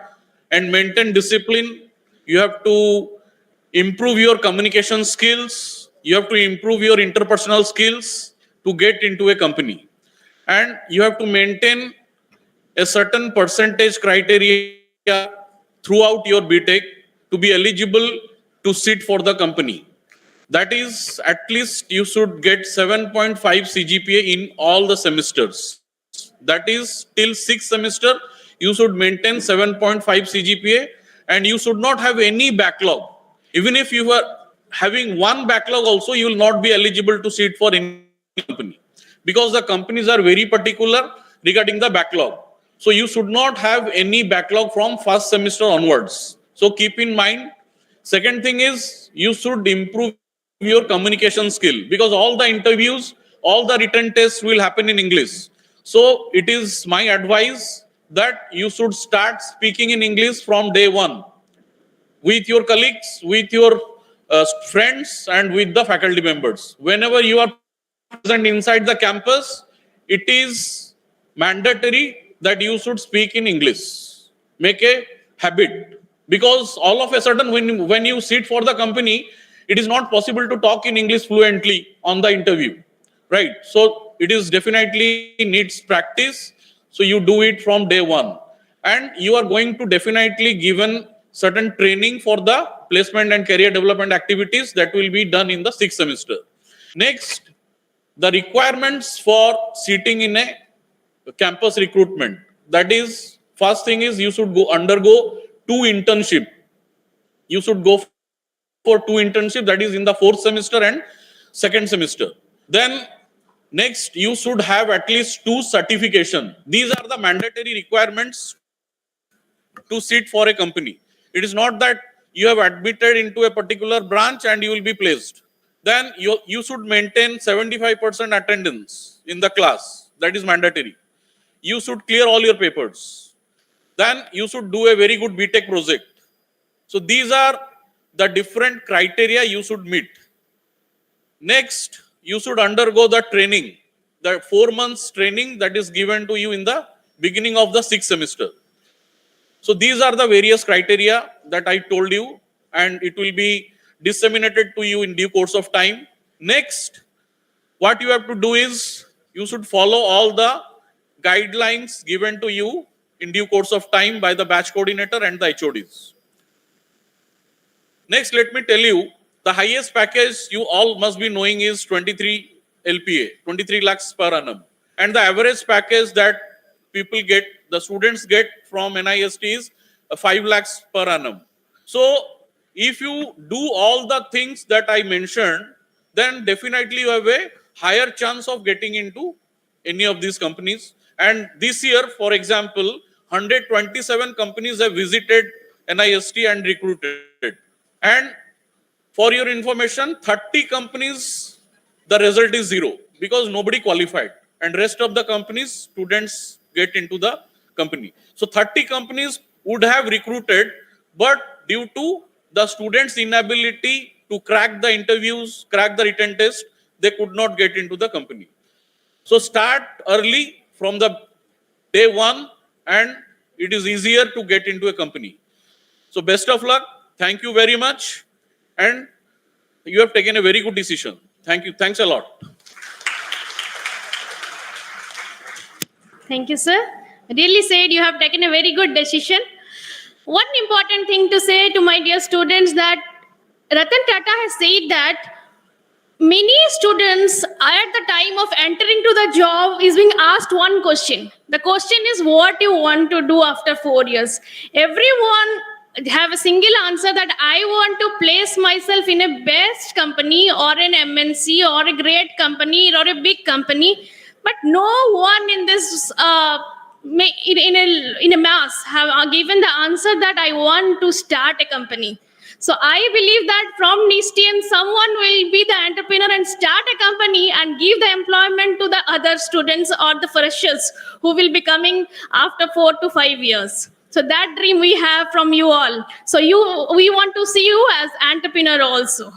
and maintain discipline. You have to improve your communication skills. You have to improve your interpersonal skills to get into a company. And you have to maintain a certain percentage criteria throughout your BTech to be eligible to sit for the company. That is, at least you should get 7.5 CGPA in all the semesters. That is, till 6th semester, you should maintain 7.5 CGPA, and you should not have any backlog. Even if you are having one backlog also, you will not be eligible to sit for any company, because the companies are very particular regarding the backlog. So you should not have any backlog from first semester onwards. So keep in mind, Second thing is you should improve your communication skill, because all the interviews, all the written tests will happen in English. So it is my advice that you should start speaking in English from day one with your colleagues, with your friends, and with the faculty members. Whenever you are present inside the campus, it is mandatory that you should speak in English. Make a habit, because all of a sudden, when you sit for the company, it is not possible to talk in English fluently on the interview, right? So it is definitely needs practice. So you do it from day one, and you are going to definitely given certain training for the placement and career development activities that will be done in the 6th semester. Next, the requirements for sitting in a campus recruitment. That is, first thing is you should undergo 2 internship. You should go for 2 internship, that is in the 4th semester and 2nd semester. Then next, you should have at least 2 certification. These are the mandatory requirements to sit for a company. It is not that you have admitted into a particular branch and you will be placed. Then you should maintain 75% attendance in the class. That is mandatory. You should clear all your papers. Then you should do a very good BTech project. So these are the different criteria you should meet. Next, you should undergo the training, the 4 months training that is given to you in the beginning of the 6th semester. So these are the various criteria that I told you, and it will be disseminated to you in due course of time. Next, what you have to do is you should follow all the guidelines given to you in due course of time by the batch coordinator and the HODs. Next, let me tell you, the highest package you all must be knowing is 23 LPA, 23 lakhs per annum. And the average package that people get, the students get from NIST is 5 lakhs per annum. So if you do all the things that I mentioned, then definitely you have a higher chance of getting into any of these companies. And this year, for example, 127 companies have visited NIST and recruited. And for your information, 30 companies, the result is 0 because nobody qualified. And rest of the companies, students get into the company. So 30 companies would have recruited, but due to the students' inability to crack the interviews, crack the written test, they could not get into the company. So start early from the day one, and it is easier to get into a company. So best of luck. Thank you very much. And you have taken a very good decision. Thank you. Thanks a lot. Thank you, sir. Really said you have taken a very good decision. One important thing to say to my dear students that Ratan Tata has said that many students at the time of entering to the job is being asked one question. The question is what you want to do after 4 years. Everyone have a single answer that I want to place myself in a best company or an MNC or a great company or a big company. But no one in this in a mass have given the answer that I want to start a company. So I believe that from NIST someone will be the entrepreneur and start a company and give the employment to the other students or the freshers who will be coming after 4 to 5 years. So that dream we have from you all. So we want to see you as entrepreneur also.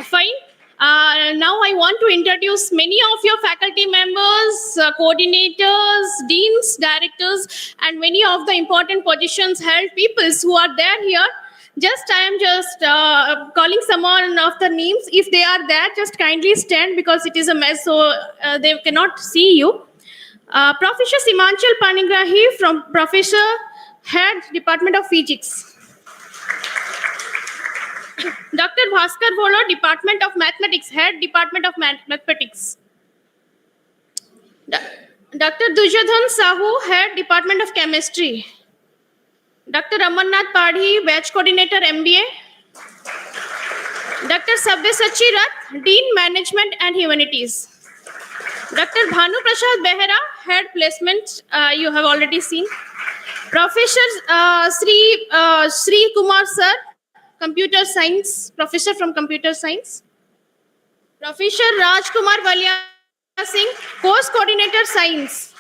Fine. Now I want to introduce many of your faculty members, coordinators, deans, directors, and many of the important positions held peoples who are there here. I am just calling someone of the names. If they are there, just kindly stand because it is a mess, so they cannot see you. Professor Simanchal Panigrahi from Professor Head Department of Physics. Dr. Bhaskar Volo, Department of Mathematics, Head Department of Mathematics. Dr. Dujadhan Sahu, Head Department of Chemistry. Dr. Amarnath Padhi, Batch Coordinator MBA. Dr. Sabyasachi Rath, Dean Management and Humanities. Dr. Bhanu Prasad Behera, Head Placement, you have already seen. Professor Sri Kumar sir, computer science, professor from computer science. Professor Raj Kumar Valia Singh, course coordinator science.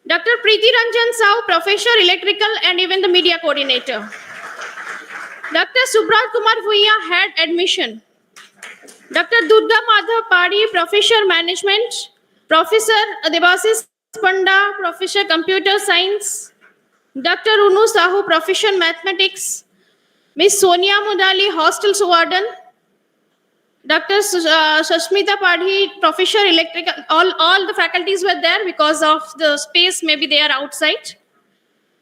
Dr. Preeti Ranjan Sao, professor electrical and even the media coordinator. Dr. Subrat Kumar Bhuiya, head admission. Dr. Durga Madhav Padi, professor management. Professor Debasis Panda, professor computer science. Dr. Unu Sahu, professor mathematics. Miss Sonia Mudali, hostel warden. Dr. Sashmita Padhi, professor electrical. All the faculties were there because of the space. Maybe they are outside.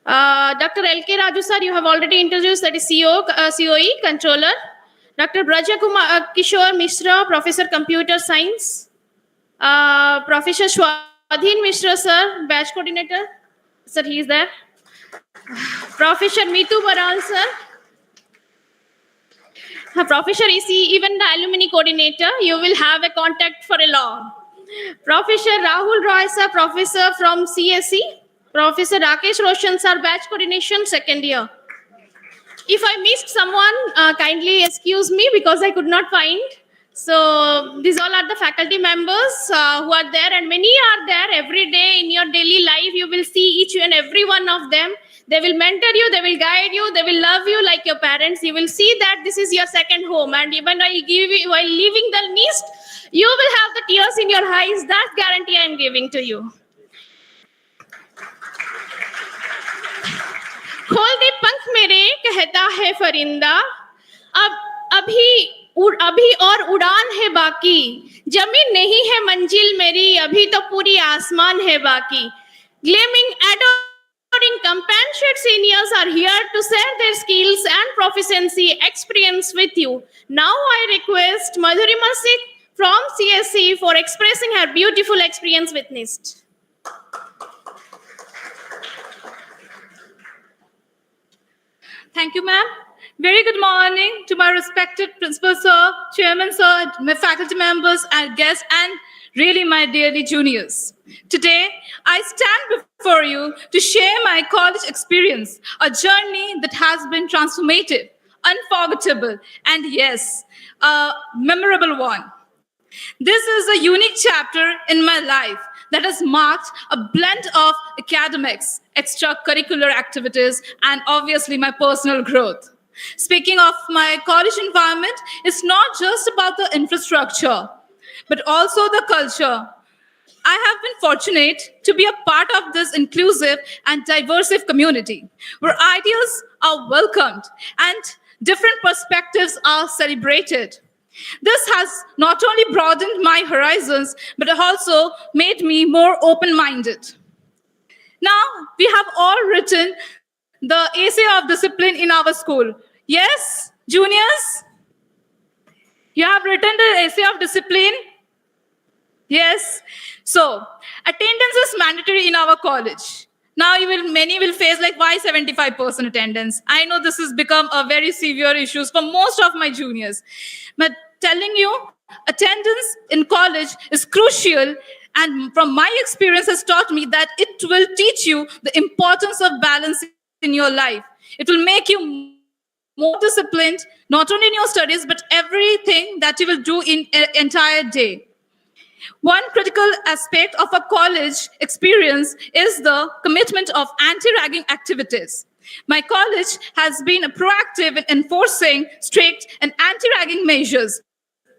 Dr. L.K. Raju sir, you have already introduced, that is COE, controller. Dr. Braja Kumar Kishore Mishra, professor computer science. Professor Shwadhin Mishra sir, batch coordinator. Sir, he is there. Professor Mitu Baral sir. Professor EC, even the alumni coordinator, you will have a contact for a long. Professor Rahul Roy sir, professor from CSE. Professor Rakesh Roshan sir, batch coordination, second year. If I missed someone, kindly excuse me because I could not find. So these all are the faculty members who are there, and many are there every day in your daily life. You will see each and every one of them. They will mentor you, they will guide you, they will love you like your parents. You will see that this is your second home, and even while leaving the NIST, you will have the tears in your eyes. That guarantee I am giving to you. खोल दे पंख मेरे कहता है फरिंदा, अभी और उड़ान है बाकी, जमीन नहीं है मंजिल मेरी, अभी तो पूरी आसमान है बाकी. Gleaming, adoring, compassionate seniors are here to share their skills and proficiency experience with you. Now I request Madhurima Singh from CSC for expressing her beautiful experience with NIST. Thank you, ma'am. Very good morning to my respected principal sir, chairman sir, my faculty members and guests, and really my dearly juniors. Today, I stand before you to share my college experience, a journey that has been transformative, unforgettable, and yes, a memorable one. This is a unique chapter in my life that has marked a blend of academics, extracurricular activities, and obviously my personal growth. Speaking of my college environment, it's not just about the infrastructure, but also the culture. I have been fortunate to be a part of this inclusive and diverse community where ideas are welcomed and different perspectives are celebrated. This has not only broadened my horizons, but also made me more open-minded. Now, we have all written the essay of discipline in our school. Yes, juniors? You have written the essay of discipline? Yes. So, attendance is mandatory in our college. Now, many will face like, why 75% attendance? I know this has become a very severe issue for most of my juniors. But telling you, attendance in college is crucial, and from my experience has taught me that it will teach you the importance of balance in your life. It will make you more disciplined, not only in your studies, but everything that you will do in an entire day. One critical aspect of a college experience is the commitment of anti-ragging activities. My college has been proactive in enforcing strict and anti-ragging measures,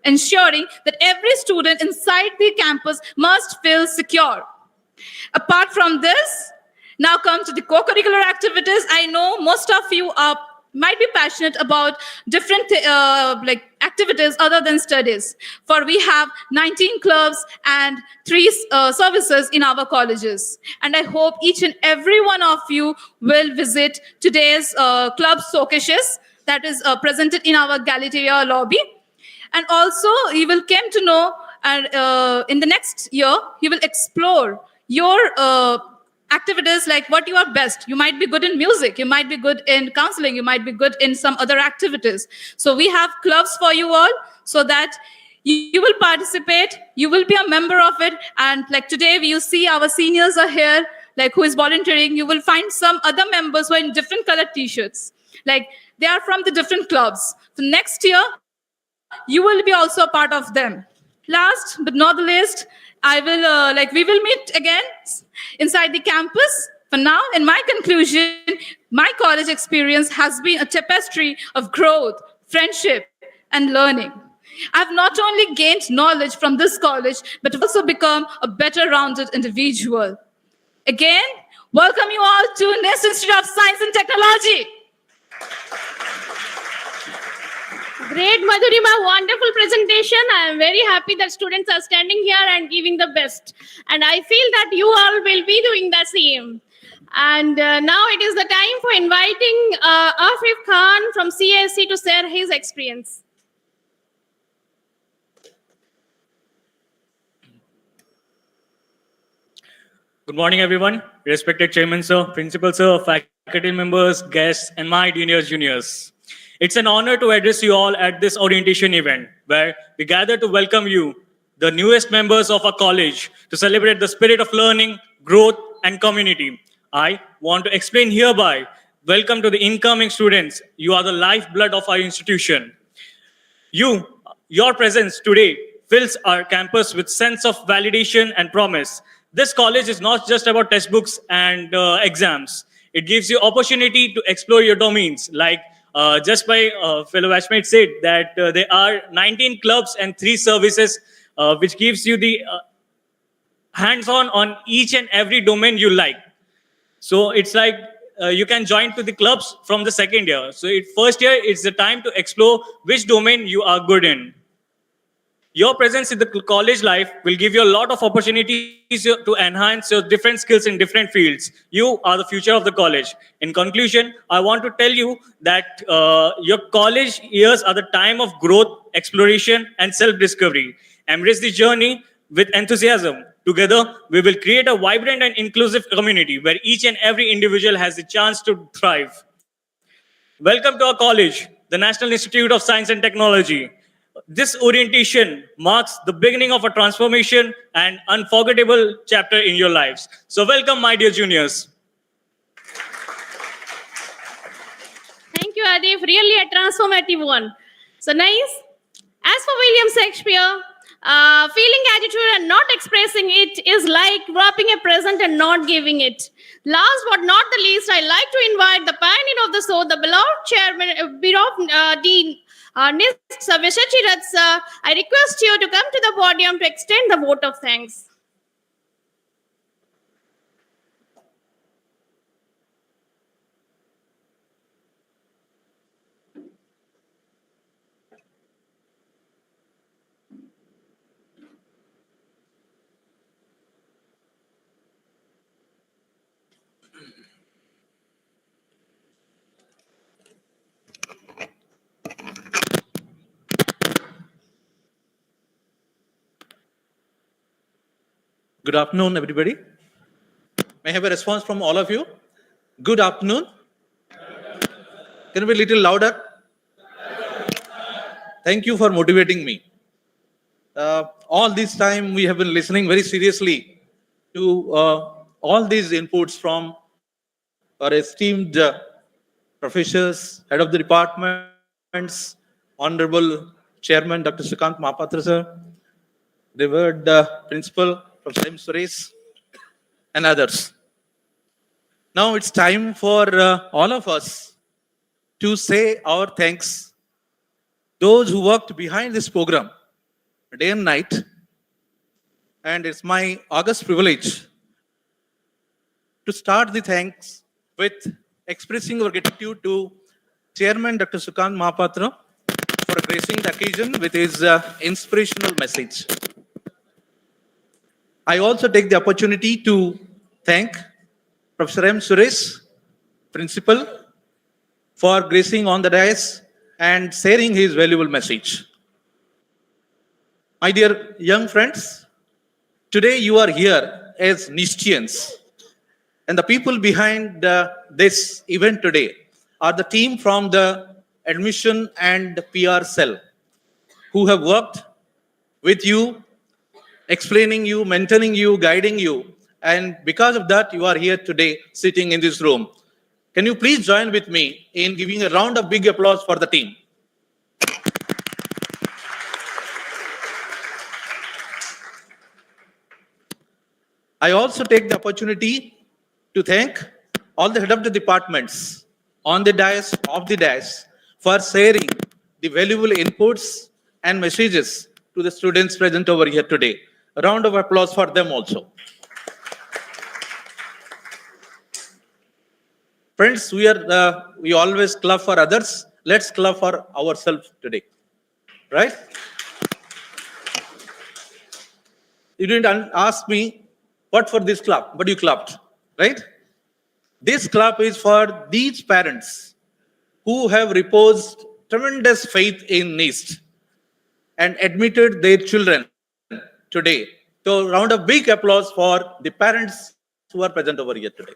ensuring that every student inside the campus must feel secure. Apart from this, now come to the co-curricular activities. I know most of you might be passionate about different activities other than studies. For we have 19 clubs and 3 services in our colleges. And I hope each and every one of you will visit today's club showcases that is presented in our Galleria lobby. And also you will come to know, in the next year, you will explore your activities like what you are best. You might be good in music, you might be good in counseling, you might be good in some other activities. So we have clubs for you all so that you will participate, you will be a member of it. And like today, you see our seniors are here like who is volunteering, you will find some other members who are in different colored t-shirts. Like they are from the different clubs. So next year, you will be also a part of them. Last but not the least, we will meet again inside the campus. For now, in my conclusion, my college experience has been a tapestry of growth, friendship, and learning. I've not only gained knowledge from this college, but have also become a better rounded individual. Again, welcome you all to NIST Institute of Science and Technology. Great, Madhurima, wonderful presentation. I am very happy that students are standing here and giving the best. And I feel that you all will be doing the same. And now it is the time for inviting Afif Khan from CSC to share his experience. Good morning, everyone. Respected Chairman, Sir, Principal, Sir, faculty members, guests, and my juniors. It's an honor to address you all at this orientation event, where we gather to welcome you, the newest members of our college, to celebrate the spirit of learning, growth, and community. I want to explain hereby, welcome to the incoming students. You are the lifeblood of our institution. Your presence today fills our campus with sense of validation and promise. This college is not just about textbooks and exams. It gives you opportunity to explore your domains. Like just my fellow batchmate said that there are 19 clubs and 3 services, which gives you the hands-on on each and every domain you like. So it's like you can join to the clubs from the second year. So first year, it's the time to explore which domain you are good in. Your presence in the college life will give you a lot of opportunities to enhance your different skills in different fields. You are the future of the college. In conclusion, I want to tell you that your college years are the time of growth, exploration, and self-discovery. Embrace the journey with enthusiasm. Together, we will create a vibrant and inclusive community where each and every individual has the chance to thrive. Welcome to our college, the National Institute of Science and Technology. This orientation marks the beginning of a transformation and unforgettable chapter in your lives. So welcome, my dear juniors. Thank you, Adif. Really a transformative one. So nice. As for William Shakespeare, feeling gratitude and not expressing it is like wrapping a present and not giving it. Last but not the least, I like to invite the pioneer of the show, the beloved chairman, beloved Dean NIST, Sir Vishachirat, sir. I request you to come to the podium to extend the vote of thanks. Good afternoon, everybody. May I have a response from all of you? Good afternoon. Can you be a little louder? Thank you for motivating me. All this time, we have been listening very seriously to all these inputs from our esteemed professors, head of the departments, Honorable Chairman Dr. Sukant Mahapatra, sir, revered Principal Professor M. Suresh, and others. Now it's time for all of us to say our thanks. Those who worked behind this program day and night. And it's my august privilege to start the thanks with expressing our gratitude to Chairman Dr. Sukant Mahapatra for gracing the occasion with his inspirational message. I also take the opportunity to thank Professor M. Suresh, Principal, for gracing on the dais and sharing his valuable message. My dear young friends, today you are here as NISTians, and the people behind this event today are the team from the admission and PR cell who have worked with you, explaining you, mentoring you, guiding you, And because of that, you are here today sitting in this room. Can you please join with me in giving a round of big applause for the team? I also take the opportunity to thank all the head of the departments on the dais, off the dais, for sharing the valuable inputs and messages to the students present over here today. A round of applause for them also. Friends, we always clap for others. Let's clap for ourselves today, right? You didn't ask me what for this clap, but you clapped, right? This clap is for these parents who have reposed tremendous faith in NIST and admitted their children today. So, round of big applause for the parents who are present over here today.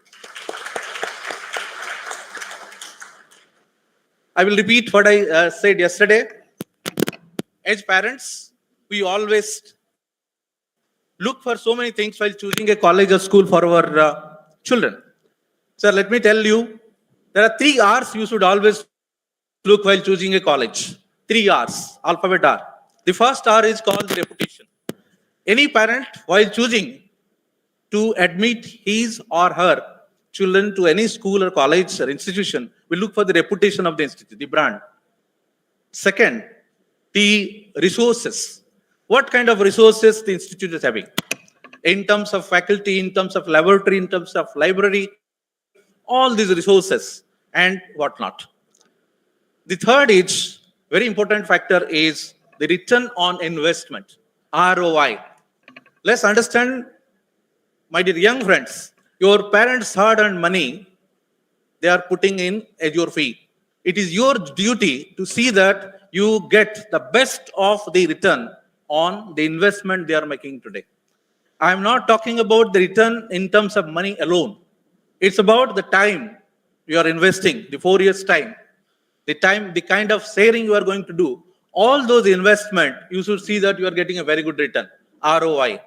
I will repeat what I said yesterday. As parents, we always look for so many things while choosing a college or school for our children. So let me tell you, there are 3 R's you should always look while choosing a college. 3 R's, alphabet R. The first R is called the reputation. Any parent, while choosing to admit his or her children to any school or college or institution, will look for the reputation of the institute, the brand. Second, the resources. What kind of resources the institute is having? In terms of faculty, in terms of laboratory, in terms of library, all these resources and whatnot. The third is, very important factor is the return on investment, ROI. Let's understand, my dear young friends, your parents' hard-earned money, they are putting in as your fee. It is your duty to see that you get the best of the return on the investment they are making today. I am not talking about the return in terms of money alone. It's about the time you are investing, the 4 years time, the kind of sharing you are going to do. All those investment, you should see that you are getting a very good return, ROI.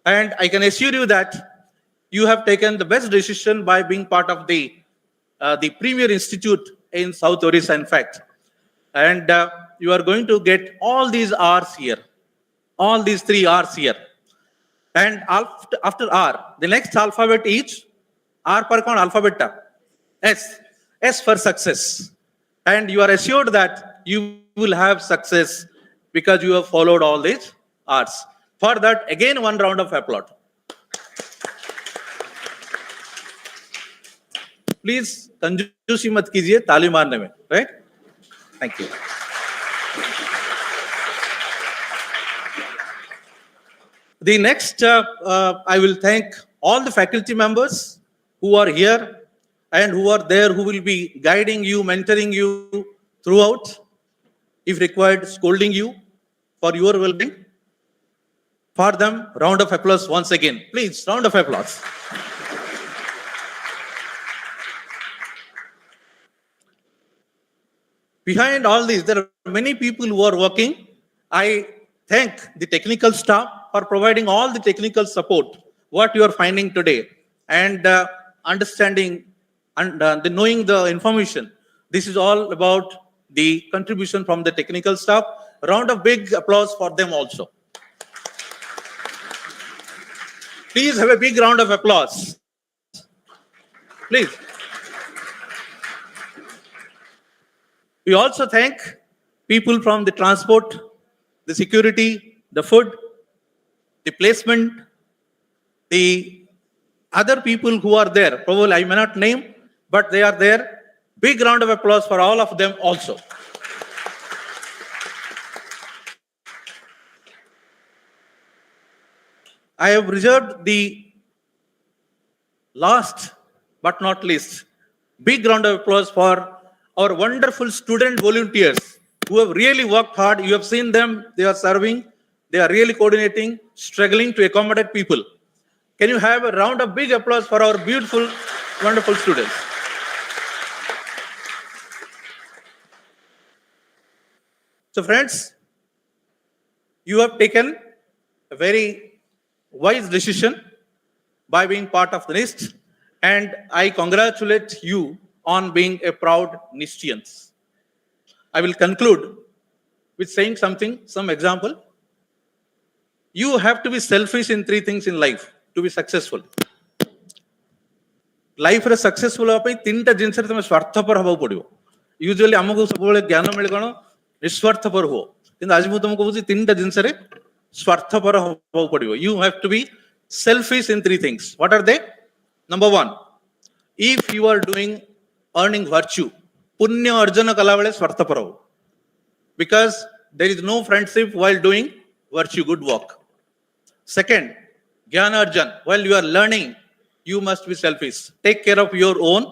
And I can assure you that you have taken the best decision by being part of the premier institute in South Orissa, in fact. And you are going to get all these R's here, all these 3 R's here. And after R, the next alphabet is R per count alphabet S for success. And you are assured that you will have success because you have followed all these R's. For that, again, one round of applause. Please, कंजूसी मत कीजिए ताली मारने में, right? Thank you. The next, I will thank all the faculty members who are here and who are there, who will be guiding you, mentoring you throughout, if required, scolding you for your well-being. For them, round of applause once again. Please, round of applause. Behind all this, there are many people who are working. I thank the technical staff for providing all the technical support, what you are finding today, and understanding and knowing the information. This is all about the contribution from the technical staff. A round of big applause for them also. Please have a big round of applause. Please. We also thank people from the transport, the security, the food, the placement, the other people who are there. Probably I may not name, but they are there. Big round of applause for all of them also. I have reserved the last but not least, big round of applause for our wonderful student volunteers who have really worked hard. You have seen them, they are serving, they are really coordinating, struggling to accommodate people. Can you have a round of big applause for our beautiful, wonderful students? So friends, you have taken a very wise decision by being part of the NIST, and I congratulate you on being a proud NISTians. I will conclude with saying something, some example. You have to be selfish in 3 things in life to be successful. Life is successful hବା ପାଇଁ 3ଟା ଜିନିଷରେ ତମେ ସ୍ୱାର୍ଥପର ହେବାକୁ ପଡିବ. Usually ଆମକୁ ସବୁବେଳେ ଜ୍ଞାନ ମିଳେ କଣ ନିସ୍ୱାର୍ଥପର ହୁଅ, କିନ୍ତୁ ଆଜି ମୁଁ ତମକୁ କହୁଛି 3ଟା ଜିନିଷରେ ସ୍ୱାର୍ଥପର ହେବାକୁ ପଡିବ. You have to be selfish in 3 things. What are they? Number 1, if you are earning virtue, punya arjana kala bele swarthapar ho, because there is no friendship while doing virtue, good work. Second, jnana arjan, while you are learning, you must be selfish. Take care of your own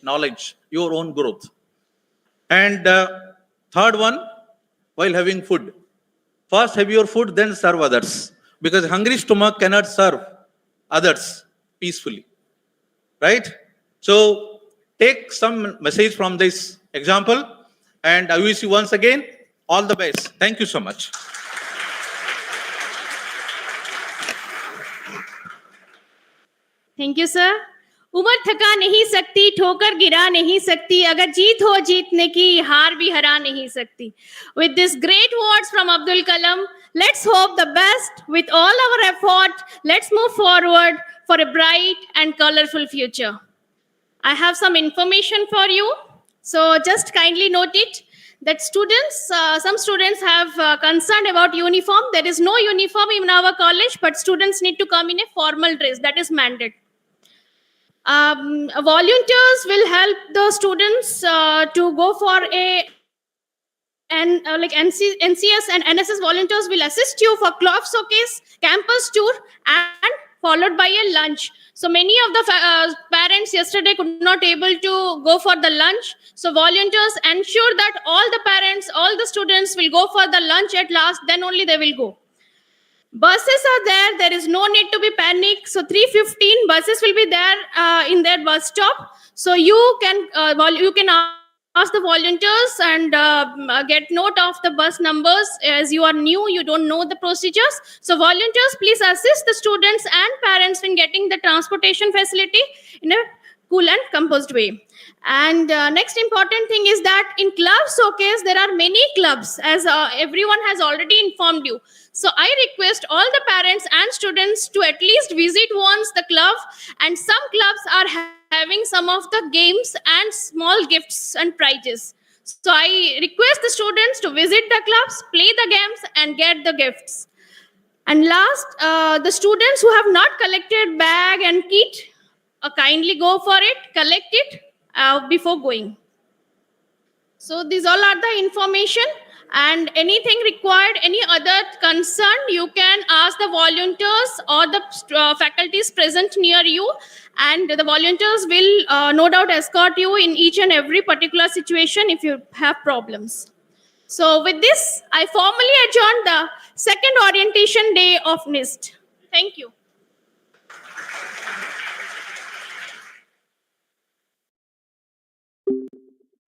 knowledge, your own growth. And third one, while having food, first have your food, then serve others, because hungry stomach cannot serve others peacefully. Right? So take some message from this example, and I wish you once again all the best. Thank you so much. Thank you sir. उम्र थका नहीं सकती, ठोकर गिरा नहीं सकती, अगर जीत हो जीतने की, हार भी हरा नहीं सकती. With this great words from Abdul Kalam, let's hope the best with all our effort. Let's move forward for a bright and colorful future. I have some information for you, so just kindly note it. That some students have concern about uniform. There is no uniform in our college, but students need to come in a formal dress. That is mandate. Volunteers will help the students to go for like NCS and NSS volunteers will assist you for cloth showcase, campus tour, and followed by a lunch. So many of the parents yesterday could not able to go for the lunch. So volunteers ensure that all the parents, all the students will go for the lunch at last, then only they will go. Buses are there. There is no need to be panic. So 3:15 buses will be there in their bus stop. So you can ask the volunteers and get note of the bus numbers, as you are new, you don't know the procedures. So volunteers, please assist the students and parents in getting the transportation facility in a cool and composed way. And next important thing is that in club showcase, there are many clubs, as everyone has already informed you. So I request all the parents and students to at least visit once the club, and some clubs are having some of the games and small gifts and prizes. So I request the students to visit the clubs, play the games, and get the gifts. And last, the students who have not collected bag and kit, kindly go for it, collect it before going. So these all are the information, and anything required, any other concern, you can ask the volunteers or the faculties present near you, and the volunteers will no doubt escort you in each and every particular situation if you have problems. So with this, I formally adjourn the second orientation day of NIST. Thank you.